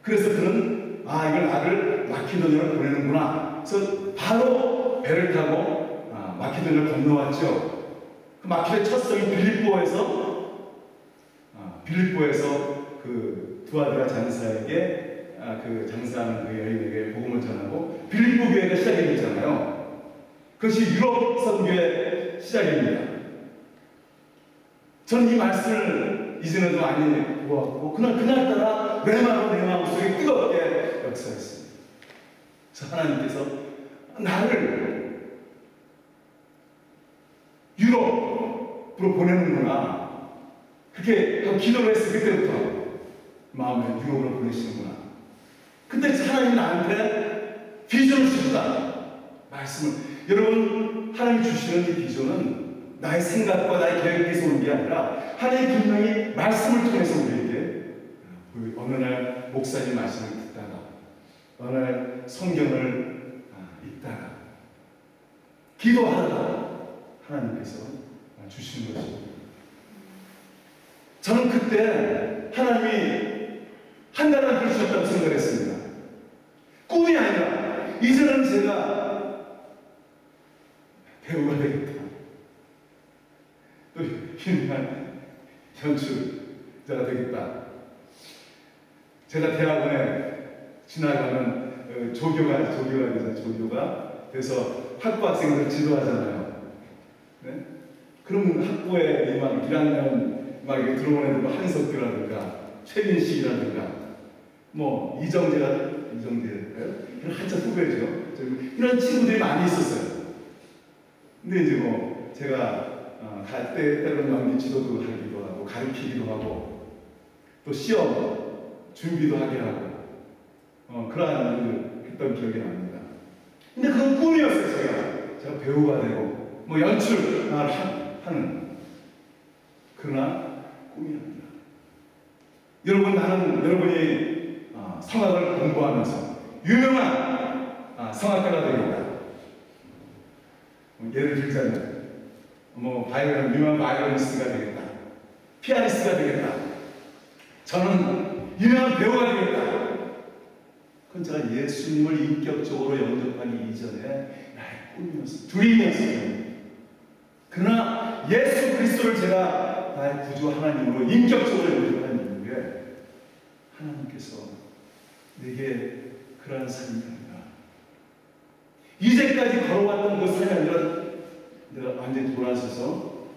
그래서 그는 이걸 나를 마케도니아로 보내는구나. 그래서 바로 배를 타고 마케도니아를 건너왔죠. 그 마케도니아 첫 성이 빌립보에서 그 두아드라 장사에게 그 장사하는 그 여인에게 복음을 전하고 빌립보 교회가 시작이 됐잖아요. 그것이 유럽 선교의 시작입니다. 저는 이 말씀을 이전에도 많이 보았고 그날따라 내 마음속에 뜨겁게 역사했습니다. 그래서 하나님께서 나를 유럽으로 보내는구나, 그렇게 기도를 했을 그때부터 마음에 유럽으로 보내시는구나. 그때 하나님이 나한테 비전을 주셨다 말씀을. 여러분, 하나님이 주시는 이 비전은 나의 생각과 나의 계획에서 오는 게 아니라 하나님 분명히 말씀을 통해서 우리에게, 어느 날 목사님 말씀을 듣다가 어느 날 성경을 읽다가 기도하다가 하나님께서 주시는 것입니다. 저는 그때 하나님이 한다는 뜻을 주셨다고 생각했습니다. 꿈이 아니라 이제는 제가 배우가 되겠다, 또 유명한 연출자가 되겠다. 제가 대학원에 지나가면 조교가 돼서 학부 학생들 지도하잖아요. 네? 그럼 학부에 막 1학년 막 이렇게 들어오는 애들, 뭐 한석규라든가 최민식이라든가 뭐 이정재일까요? 이런 한참 후배죠. 이런 친구들이 많이 있었어요. 근데 이제 뭐 제가 갈 때 때로는 연기 지도도 하기도 하고 가르치기도 하고 또 시험 준비도 하게 하고 그러한 일을 했던 기억이 납니다. 근데 그건 꿈이었어요. 제가 배우가 되고 뭐 연출 하는, 그러나 꿈이 아닙니다. 여러분, 나는 여러분이 성악을 공부하면서 유명한 성악가가 되겠다. 예를 들자면 유명한 바이올리니스트가 되겠다, 피아니스트가 되겠다, 저는 유명한 배우가 되겠다. 그건 제가 예수님을 인격적으로 영접하기 이전에 나의 꿈이었어요. 드림이었어요. 그러나 예수 그리스도를 제가 나의 구주 하나님으로 인격적으로 영접하는 이유에 하나님께서 내게 그러한 삶이 아니라, 이제까지 걸어왔던 그 삶이 아니라 내가 완전히 돌아서서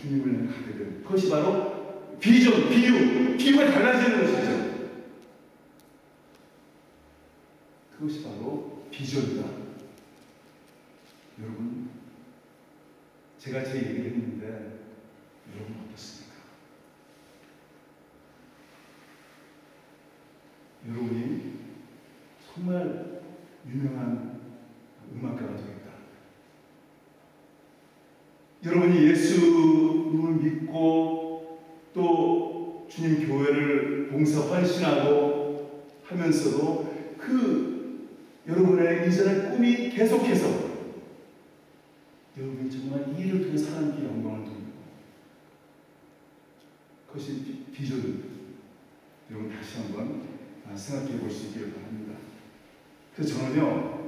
주님을 가게 된 그것이 바로 비전, 비유가 달라지는 것이죠. 그것이 바로 비전이다. 여러분, 제가 제 얘기를 했는데 여러분 어떻습니까? 여러분이 정말 유명한 음악가가 되겠다, 여러분이 예수님을 믿고 또 주님 교회를 봉사 헌신하고 하면서도 여러분의 이전의 꿈이 계속해서 여러분이 정말 이 일을 통해 하나님께 영광을 돌리고, 그것이 비전입니다. 여러분 다시 한번 생각해 볼 수 있기를 바랍니다. 그래서 저는요,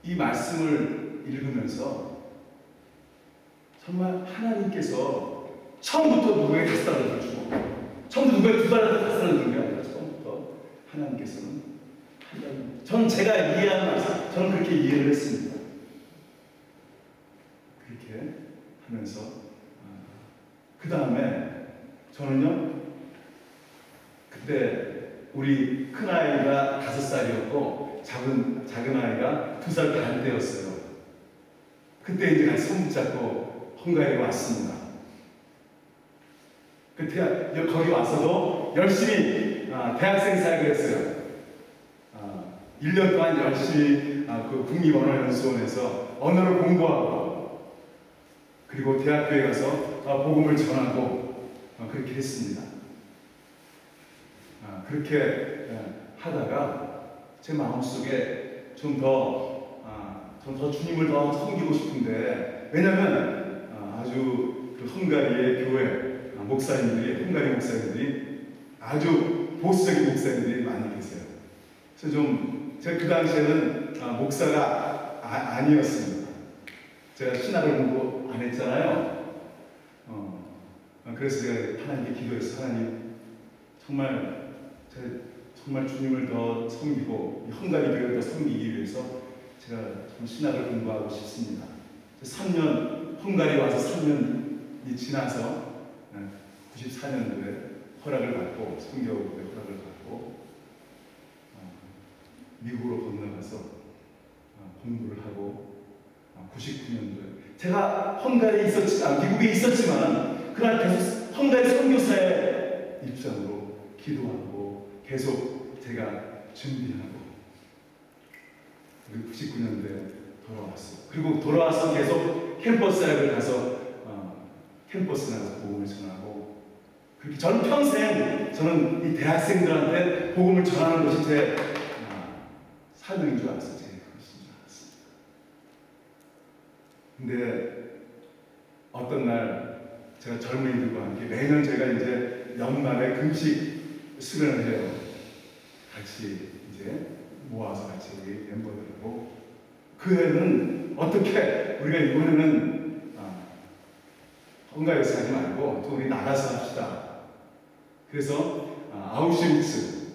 이 말씀을 읽으면서 정말 하나님께서 처음부터 누구에게 가스달을 주고 처음부터 누구에게 두 달을 가스달을 주는 게 아니라 처음부터 하나님께서는 저는 제가 이해하는 말씀, 저는 그렇게 이해를 했습니다. 그렇게 하면서 그 다음에 저는요, 그때 우리 큰아이가 5살이었고 작은 아이가 2살 반 때였어요. 그때 이제 같이 손 붙잡고 헝가리에 왔습니다. 거기 와서도 열심히 대학생 사역을 했어요. 1년 동안 열심히 그 국립언어연수원에서 언어를 공부하고, 그리고 대학교에 가서 복음을 전하고 그렇게 했습니다. 그렇게 하다가 제 마음속에 좀 더 주님을 더 섬기고 싶은데, 왜냐면 아주 그 헝가리의 교회 헝가리 목사님들이 아주 보수적인 목사님들이 많이 계세요. 그래서 제가 그 당시에는 목사가 아니었습니다. 제가 신학을 공부 안 했잖아요. 그래서 제가 하나님께 기도해서 하나님 정말 주님을 더 섬기고 헝가리 교회를 더 섬기기 위해서 제가 좀 신학을 공부하고 싶습니다. 3년 헝가리 와서 3년이 지나서 94년도에 허락을 받고 성교의 허락을 받고 미국으로 건너가서 공부를 하고 99년도에 제가 미국에 있었지만 그날 계속 헝가리 선교사의 입장으로 기도하고 계속 제가 준비하고 그리고 99년도에 돌아왔어요. 그리고 돌아와서 계속 캠퍼스 사역을 가서 캠퍼스 나가서 복음을 전하고 그렇게 저는 평생 저는 이 대학생들한테 복음을 전하는 것이 제 사명인 줄 알았어요. 제 그것인 줄 알았습니다. 근데 어떤 날 제가 젊은이들과 함께 매년 제가 이제 연말에 금식 수련을 해요. 같이 이제 모아서 같이 우리 멤버들하고 그 해는 어떻게 우리가 이번에는 헝가리에서 하지 말고 또 우리 나가서 합시다. 그래서 아우슈비츠,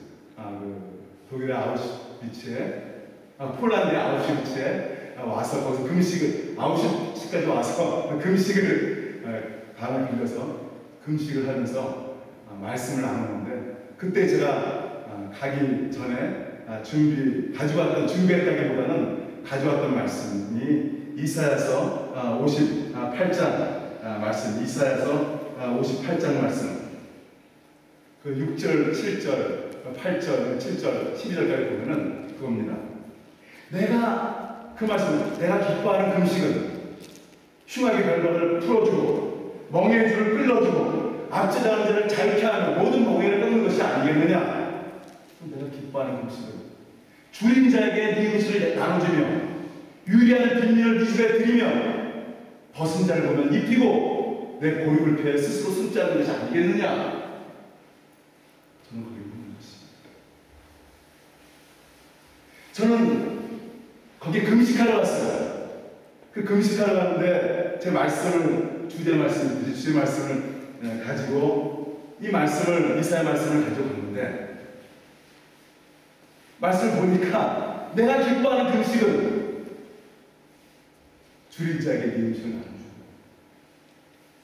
독일의 아우슈비츠에 폴란드의 아우슈비츠에 와서 거기서 금식을 아우슈비츠까지 와서 금식을 밤을 빌려서 금식을 하면서 말씀을 나누는데 그때 제가 가기 전에 준비했다기보다는 가져왔던 말씀이 이사야서 58장 말씀, 이사야서 58장 말씀 그 6절, 7절, 8절, 7절, 12절까지 보면은 그겁니다. 내가 기뻐하는 금식은 흉악의 결박을 풀어주고 멍에의 줄을 끌어주고 압제당하는 자를 자유케 하며 모든 멍에를 끊는 것이 아니겠느냐. 내가 기뻐하는 금식은 줄인 자에게 네 음식을 나눠주며 유리한 빈민을 네 집에 들이며 벗은 자를 보면 입히고 내 고육을 피해 스스로 숨지 않는 것이 아니겠느냐. 저는 거기 묻는 것입니다. 저는 거기 금식하러 갔어요. 그 금식하러 갔는데 제 말씀을 주제 말씀을 가지고 이 말씀을 이사야 말씀을 가지고 갔는데 말씀을 보니까 내가 기뻐하는 금식은 줄인 자에게 네 음식을 나눠주고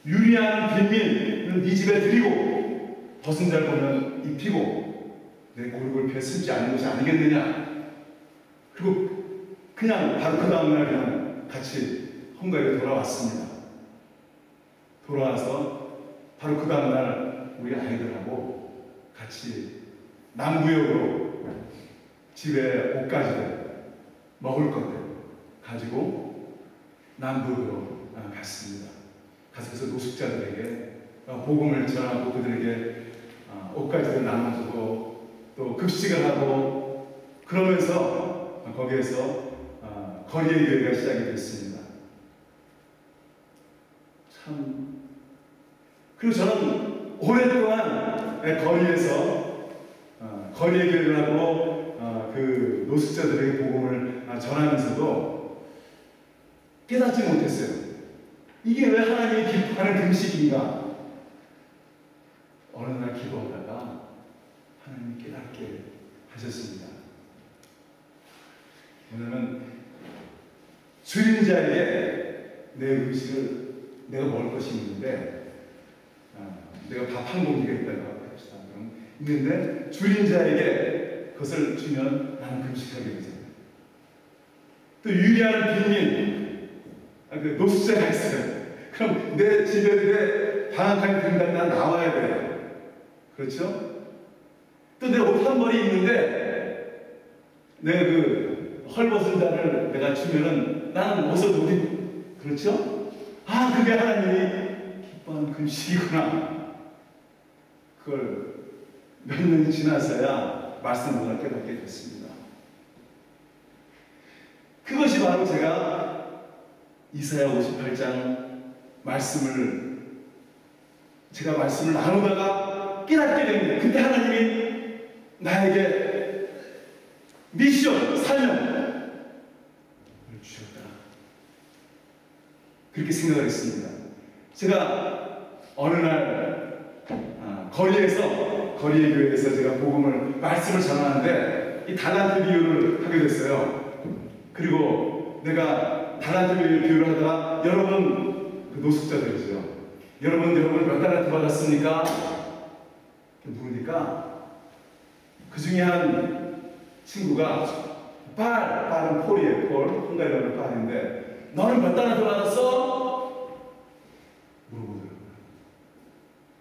유리한 빈민을 네 집에 드리고 벗은 자를 보면 입히고 내 고육을 피해 숨지 않는 것이 아니겠느냐. 그리고 그냥 바로 그 다음날 그냥 같이 헝가리에 돌아왔습니다. 돌아와서 바로 그 다음날 우리 아이들하고 같이 남부역으로 집에 옷가지들 먹을 것들 가지고 남부역으로 갔습니다. 가서 그래서 노숙자들에게 복음을 전하고 그들에게 옷가지들 나눠주고 또 급식을 하고 그러면서 거기에서 거리의 교회가 시작이 됐습니다. 참 그리고 저는 오랫동안 거리에서 거리의 교회를 하고 그 노숙자들에게 복음을 전하면서도 깨닫지 못했어요. 이게 왜 하나님이 기뻐하는 금식인가? 어느 날 기도하다가 하나님이 깨닫게 하셨습니다. 왜냐하면 줄인 자에게 내 음식을 내가 먹을 것이 있는데 내가 밥 한 공기가 있다고 합시다. 있는데 줄인 자에게 그것을 주면 나는 금식하게 되잖아요. 또 유리한 빈민 그 노숙자가 있어요. 그럼 내 집에 방학하게 된다면 난 나와야 돼요. 그렇죠? 또 내 옷 한 벌이 있는데 내가 그 헐벗은 자를 내가 주면은 나는 옷을 못 입고 그렇죠? 그게 하나님이 기뻐하는 금식이구나. 그걸 몇 년이 지나서야 말씀을 깨닫게 됐습니다. 그것이 바로 제가 이사야 58장 제가 말씀을 나누다가 깨닫게 됩니다. 그때 하나님이 나에게 미션, 사명을 주셨다. 그렇게 생각을 했습니다. 제가 어느 날 거리의 교회에서 제가 말씀을 전하는데 이 달란트 비유를 하게 됐어요. 그리고 내가 달란트 비유를 하다가 여러분 그 노숙자들이죠. 여러분 몇 달란트 받았습니까? 물으니까 그 중에 한 친구가 빨은 폴이에요. 헝가리어는 빨인데 너는 몇 달란트 받았어? 물어보더라고요.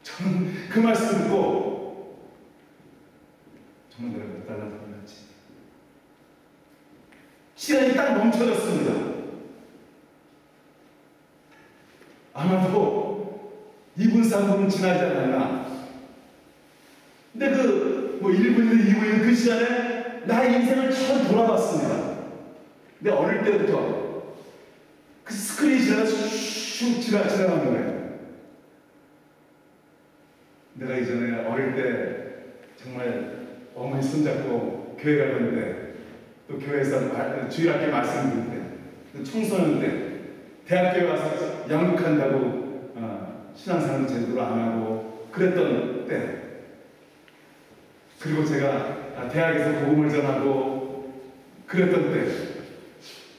저는 그 말씀 듣고 정말 내가 몇 달란트 받았지. 시간이 딱 멈춰졌습니다. 아마도 2분, 3분은 지나지 않았나. 근데 1분이든 2분이든 그 시간에 나의 인생을 처음 돌아봤습니다. 근데 어릴 때부터 그 스크린이 슉 지나가는 거예요. 내가 이전에 어릴 때 정말 어머니 손잡고 교회 가는데 또 교회에서 주일학교 말씀 듣을 때 또 청소년 때 대학교에 와서 양육한다고 신앙생활 제대로 안 하고 그랬던 때 그리고 제가 대학에서 복음을 전하고 그랬던 때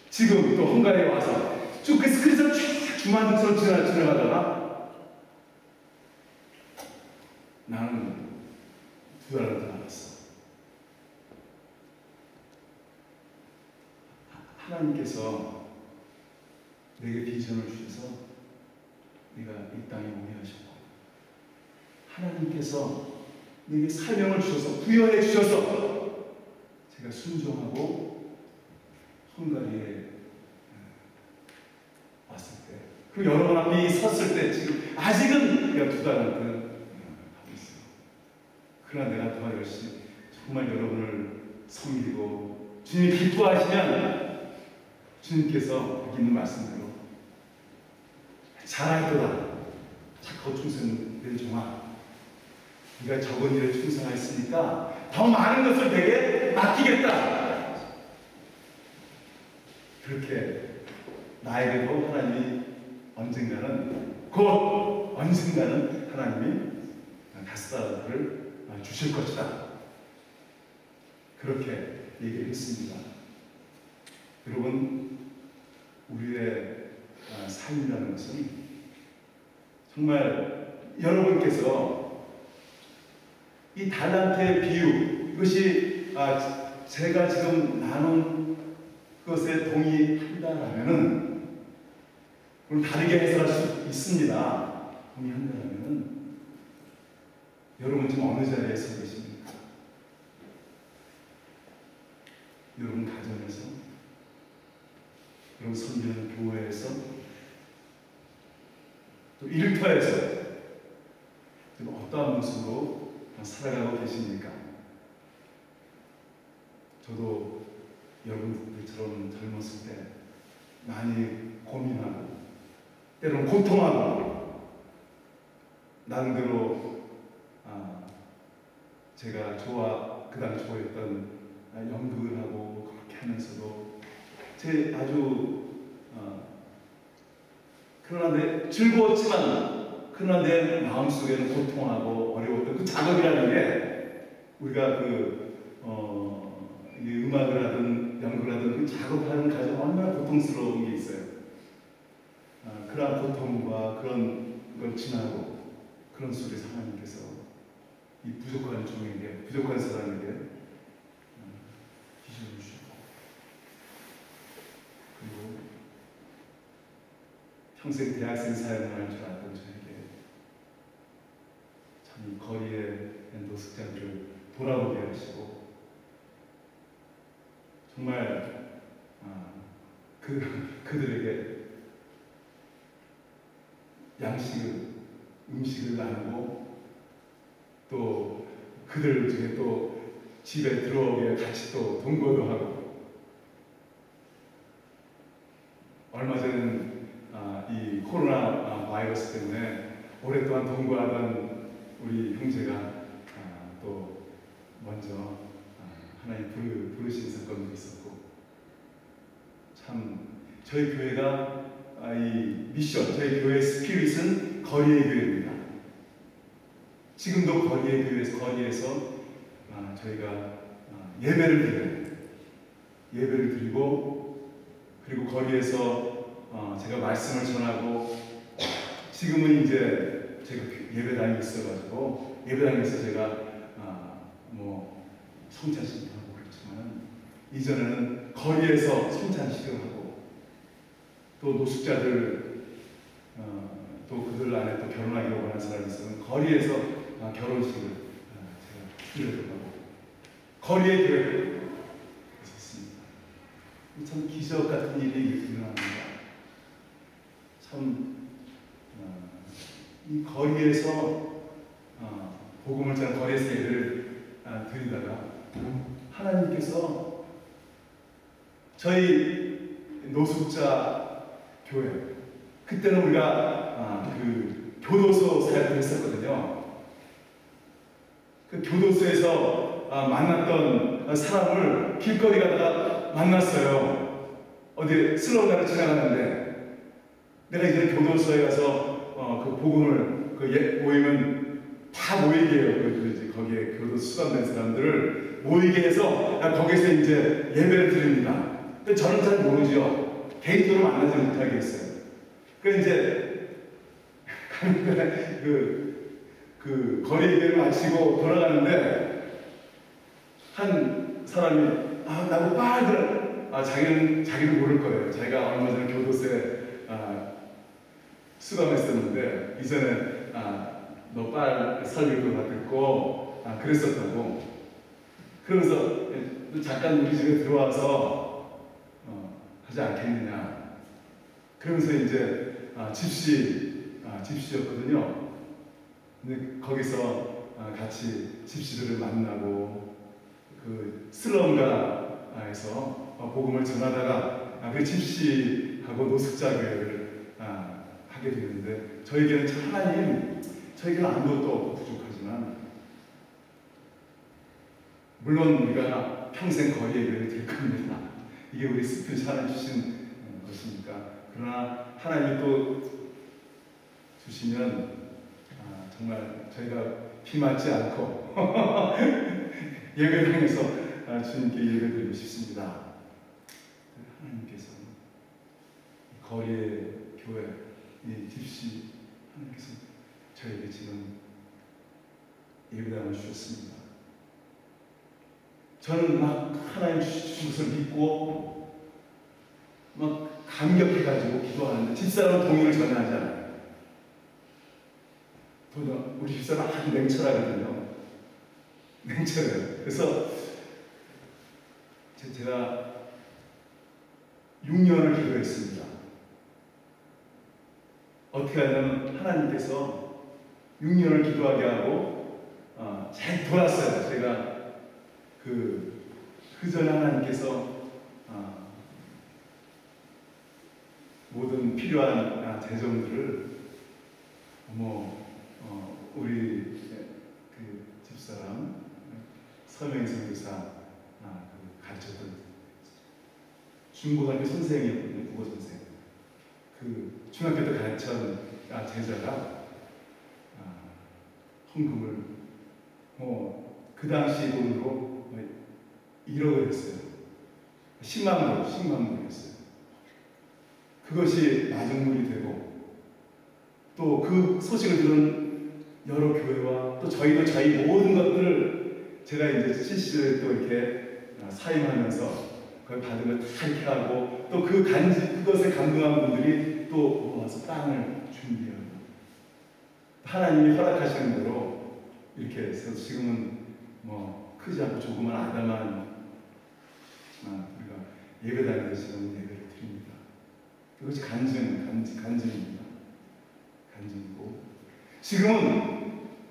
지금 또 헝가리에 와서 쭉 그 스크린에서 쭉 주만처럼 지나가다가 나는 2달란트 받았어. 하나님께서 내게 비전을 주셔서 내가 이 땅에 오게 하셨고 하나님께서 내게 사명을 주셔서 부여해 주셔서 제가 순종하고 헝가리에 왔을 때 그리고 여러분 앞에 섰을 때 지금 아직은 내가 2달란트 하고 있어요. 그러나 내가 더 열심히 정말 여러분을 섬기고 주님이 기뻐하시면 주님께서 여기 있는 말씀대로 잘하였도다. 착하고 충성된 내 종아, 네가 적은 일에 충성하였으니까 더 많은 것을 내게 맡기겠다. 그렇게 나에게도 하나님이 언젠가는 하나님이 5달란트를 주실 것이다. 그렇게 얘기를 했습니다. 여러분, 우리의 삶이라는 것은 정말 여러분께서 이 달란트의 비유, 이것이 제가 지금 나눈 것에 동의한다라면은, 물론 다르게 해석할 수 있습니다. 동의한다라면은, 여러분 지금 어느 자리에 서 계십니까? 여러분 가정에서, 여러분 섬기는 교회에서, 또 일터에서 지금 어떠한 모습으로 살아가고 계십니까? 저도 여러분들처럼 젊었을 때 많이 고민하고 때로는 고통하고 나름대로 제가 그 당시 좋아했던 연극을 하고 그렇게 하면서도 제 아주 그러나 그러나 내 마음속에는 고통하고 어려웠던 그 작업이라는 게 우리가 음악을 하든 연극을 하든 그 작업하는 과정 얼마나 고통스러운 게 있어요. 그런 고통과 그런 걸 지나고 그런 속에서 하나님께서 이 부족한 종에게, 부족한 사람에게 비전을 주시고 그리고 평생 대학생 사역을 할 줄 알았던 저에게 참 이 거리의 노숙자들을 돌아보게 하시고 정말 그들에게 음식을 나누고 또 그들 중에 또 집에 들어오게 같이 또 동거도 하고 얼마 전에는 이 코로나 바이러스 때문에 오랫동안 동거하던 우리 형제가 또 먼저 하나님 부르신 사건도 있었고 참 저희 교회가 이 미션, 저희 교회의 스피릿은 거리의 교회입니다. 지금도 거리에서 저희가 예배를 드리고, 그리고 거리에서 제가 말씀을 전하고, 지금은 이제 제가 예배당이 있어가지고 예배당에서 제가 성찬식도 하고 그렇지만, 이전에는 거리에서 성찬식을 하고, 또 노숙자들, 또 그들 안에 또 결혼하기 원하는 사람이 있으면 거리에서 결혼식을 제가 기도를 하고, 거리에 교회를 있었습니다. 참 기적 같은 일이 일어납니다. 참 이 거리에서 복음을 전하는 거리에서 예배를 드리다가 하나님께서 저희 노숙자 교회, 그때는 우리가 그 교도소 사역을 했었거든요. 그 교도소에서 만났던 사람을 길거리 가다가 만났어요. 어디 슬럼가를 지나가는데, 내가 이제 교도소에 가서 그 복음을 모이면 다 모이게 해요. 거기에 교도소 수감된 사람들을 모이게 해서 거기서 이제 예배를 드립니다. 근데 저는 잘 모르죠. 개인적으로 만나지 못하게 했어요. 그래서 이제 그 거리 예배를 마치고 돌아가는데, 한 사람이 나보고 빨리 자기는 모를 거예요. 자기가 얼마 전에 교도소에 수감했었는데, 이전에 너 빨리 설교도 다 듣고 그랬었다고. 그러면서 잠깐 우리 집에 들어와서 하지 않겠느냐. 그러면서 이제 집시였거든요. 근데 거기서 같이 집시들을 만나고, 그 슬럼가에서 복음을 전하다가 그 집시하고 노숙자 교회를 하게 되는데, 저에게는 참 저에게는 아무것도 없고 부족하지만, 물론 우리가 평생 거리 예배를 드릴 겁니다. 이게 우리 스피릿 하나님 주신 것이니까. 그러나 하나님이 또 주시면 정말 저희가 비 맞지 않고 예배당에서 주님께 예배드리고 싶습니다. 하나님께서 거리의 교회, 이 집시, 하나님께서 저에게 지금 예배당을 주셨습니다. 저는 막 하나님 주신 것을 믿고 막 감격해가지고 기도하는데, 집사람은 동의를 전혀 하지 않아요. 우리 집사람 아주 냉철하거든요. 냉철해요. 그래서 제가 6년을 기도했습니다. 어떻게 하냐면 하나님께서 6년을 기도하게 하고 잘 돌았어요. 제가 그 전에 하나님께서 모든 필요한 재정들을 우리 그 집사람 서명희 선교사 가르쳤던 중고등학교 선생이었거든요. 국어 선생. 그 중학교 때 가르쳤던 제자가 헌금을 그 당시 돈으로 1억을 했어요. 10만 불 했어요. 그것이 마중물이 되고, 또 그 소식을 들은 여러 교회와 또 저희도 저희 모든 것들을 제가 이제 70에 또 이렇게 사임하면서 그걸 받은 걸 다 이렇게 하고, 또 그것에 감동한 분들이 또 와서 땅을 준비하고, 하나님이 허락하시는 대로 이렇게 해서 지금은 크지 않고 조그만 아담한 우리가 예배당에서 지금 예배를 드립니다. 그것이 간증입니다. 간증이고, 지금은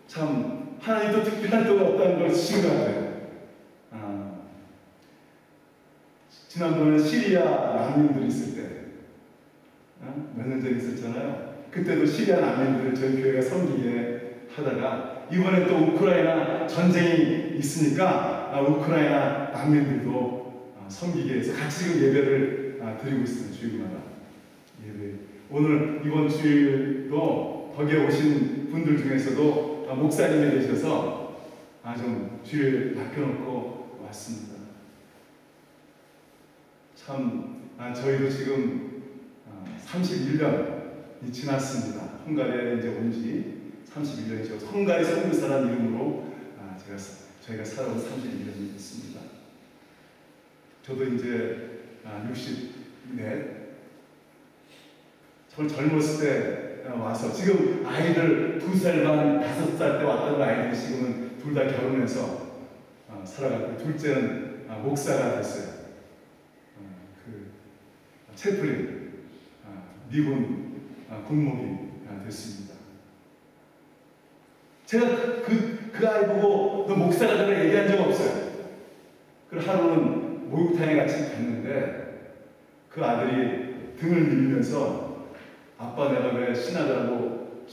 참 하나님도 특별한 도가 없다는 걸 지금 알아요. 지난번에 시리아 난민들이 있을 때, 몇 년 전에 있었잖아요. 그때도 시리아 난민들을 저희 교회가 섬기게 하다가, 이번에 또 우크라이나 전쟁이 있으니까 우크라이나 난민들도 섬기게 해서 같이 지금 예배를 드리고 있습니다. 주일마다 예배. 오늘 이번 주일도 거기에 오신 분들 중에서도 목사님이 되셔서 좀 뒤에 맡겨놓고 왔습니다. 참 저희도 지금 31년이 지났습니다. 헝가리에 이제 온 지 31년이죠. 헝가리 선교사라는 이름으로 저희가 살아온 31년이 됐습니다. 저도 이제 64. 저는 젊었을 때 와서 지금 아이들 2살 반, 5살 때 왔던 아이들이 지금은 둘 다 결혼해서 살아가고, 둘째는 목사가 됐어요. 채플린, 미군 국무이 됐습니다. 제가 그 아이 보고 너 목사가 되라 얘기한 적 없어요. 그 하루는 목욕탕에 같이 갔는데 그 아들이 등을 밀면서 아빠 내가 왜 신하들하고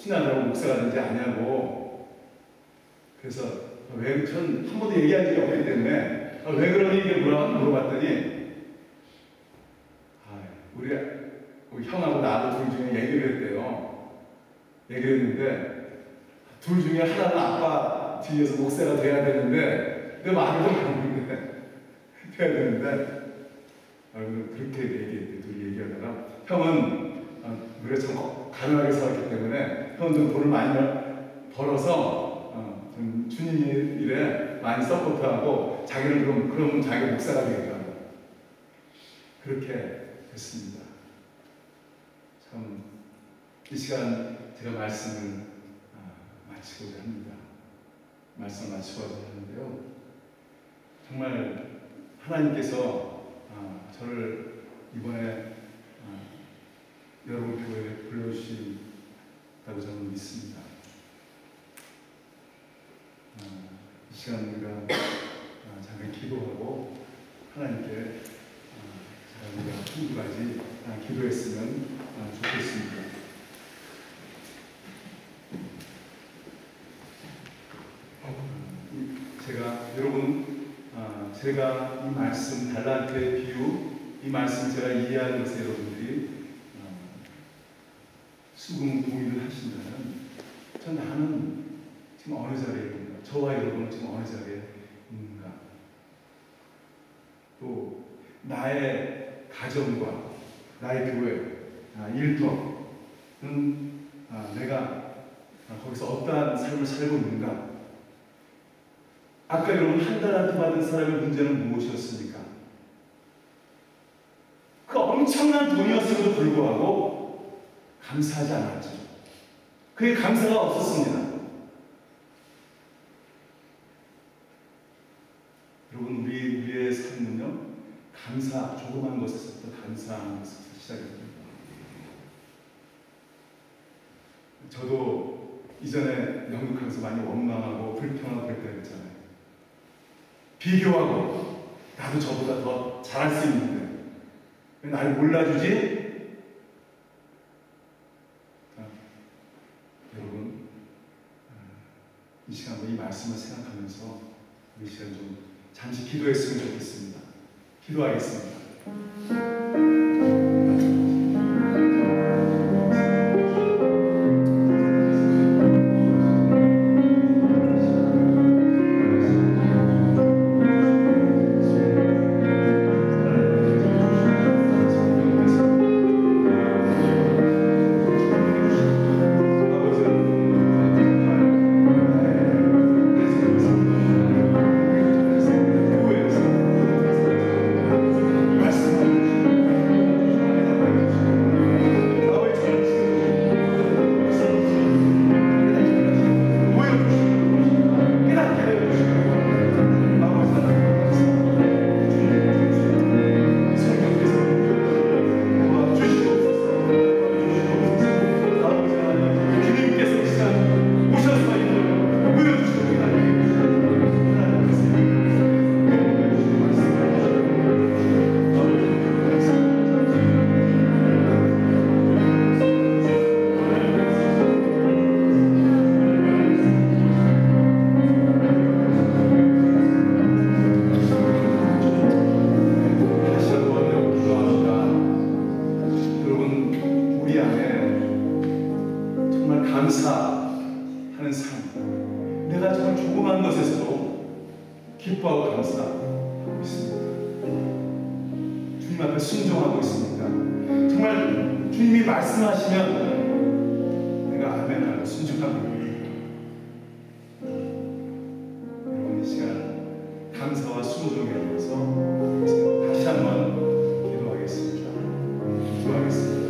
목사가 된지 아냐고. 그래서 왜 전 한 번도 얘기한 적이 없기 때문에 왜 그러니 이게 물어봤더니 우리 형하고 나도 둘 중에 얘기를 했대요. 얘기를 했는데 둘 중에 하나는 아빠 뒤에서 목사가 돼야 되는데 내 마음에도 그러는데 돼야 되는데 그렇게 얘기했대. 둘이 얘기하다가 형은 우리가 참 가난하게 살았기 때문에 형은 좀 돈을 많이 벌어서 좀 주님 일에 많이 서포트하고 자기는 그럼 자기 목사가 되겠다. 그렇게 됐습니다. 참 이 시간 제가 말씀을 마치고자 합니다. 말씀을 마치고자 하는데요. 정말 하나님께서 저를 이번에 여러분 교회에 불러주신다고 저는 믿습니다. 이 시간 우리가 잠깐 기도하고 하나님께 우리가 한 가지 기도했으면 좋겠습니다. 제가 이 말씀 달란트의 비유, 이 말씀 제가 이해하는 것에 여러분들이 수긍 동의를 하신다면 나는 지금 어느 자리에 있는가? 저와 여러분은 지금 어느 자리에 있는가? 또 나의 가정과 나의 교회, 일터는 내가 거기서 어떠한 삶을 살고 있는가? 아까 여러분 한 달란트 받은 사람의 문제는 무엇이었습니까? 그 엄청난 돈이었음에도 불구하고 감사하지 않았죠. 그게 감사가 없었습니다. 여러분 우리의 삶은요, 조그만 것에서부터 감사하는 것에서 시작이 됩니다. 저도 이전에 영국하면서 많이 원망하고 불평하고 그랬다고 했잖아요. 비교하고 나도 저보다 더 잘할 수 있는데 왜 나를 몰라주지? 여러분 이 시간도 이 말씀을 생각하면서 이 시간 좀 잠시 기도했으면 좋겠습니다. 기도하겠습니다. 기뻐하고 감사하고 있습니다. 주님 앞에 순종하고 있습니다. 정말 주님이 말씀하시면 내가 아멘하고 순종합니다. 여러분 이 시간 감사와 순종에 대해서 다시 한번 기도하겠습니다. 기도하겠습니다.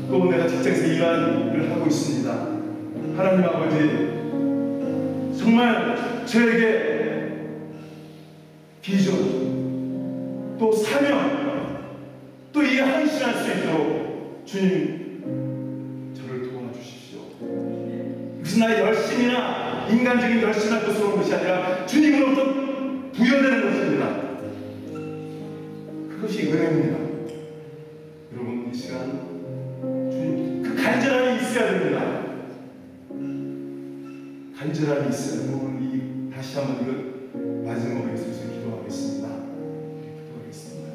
또 내가 직장에서 일하는 일을 하고 있습니다. 하나님 아버지, 정말 저에게 비전, 또 사명, 또 이에 헌신할 수 있도록 주님 저를 도와주십시오. 그것이 나의 열심이나 인간적인 열심이나 뜻으로 온 것이 아니라 주님으로부터 부여되는 것입니다. 그것이 은혜입니다. 여러분 이 시간 간절함이 있어야 됩니다. 간절함이 있어야 됩니다. 오늘 다시 한번 이거 마지막으로 예수께서 기도하겠습니다. 기도하겠습니다.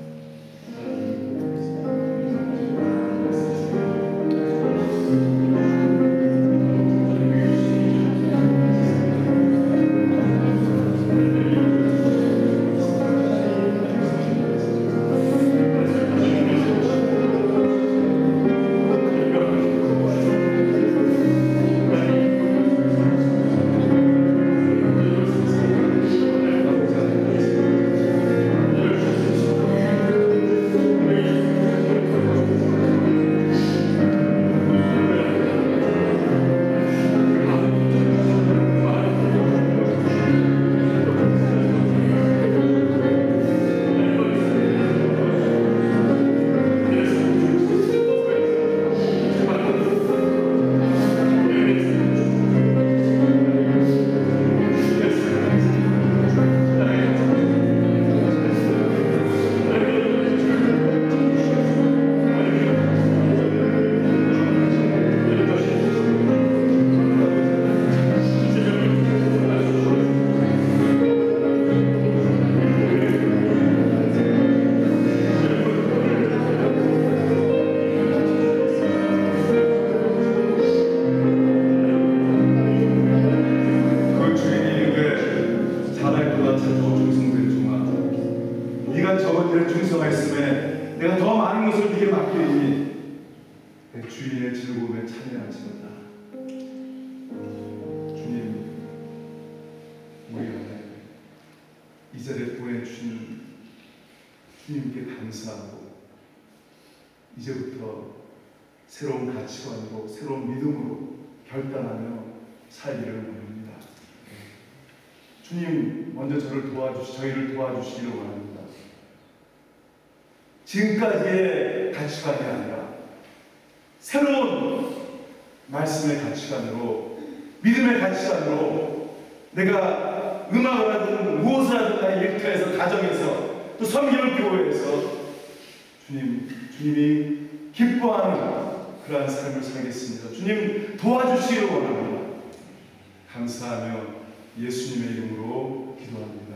주님께 감사하고 이제부터 새로운 가치관으로 새로운 믿음으로 결단하며 살기를 원합니다. 주님 먼저 저희를 도와주시기를 원합니다. 지금까지의 가치관이 아니라 새로운 말씀의 가치관으로, 믿음의 가치관으로 내가 음악을 하든 무엇을 하든 나의 일터에서, 가정에서, 또 또 섬기는 교회에서 주님이 기뻐하는 그러한 삶을 살겠습니다. 주님 도와주시기를 원합니다. 감사하며 예수님의 이름으로 기도합니다.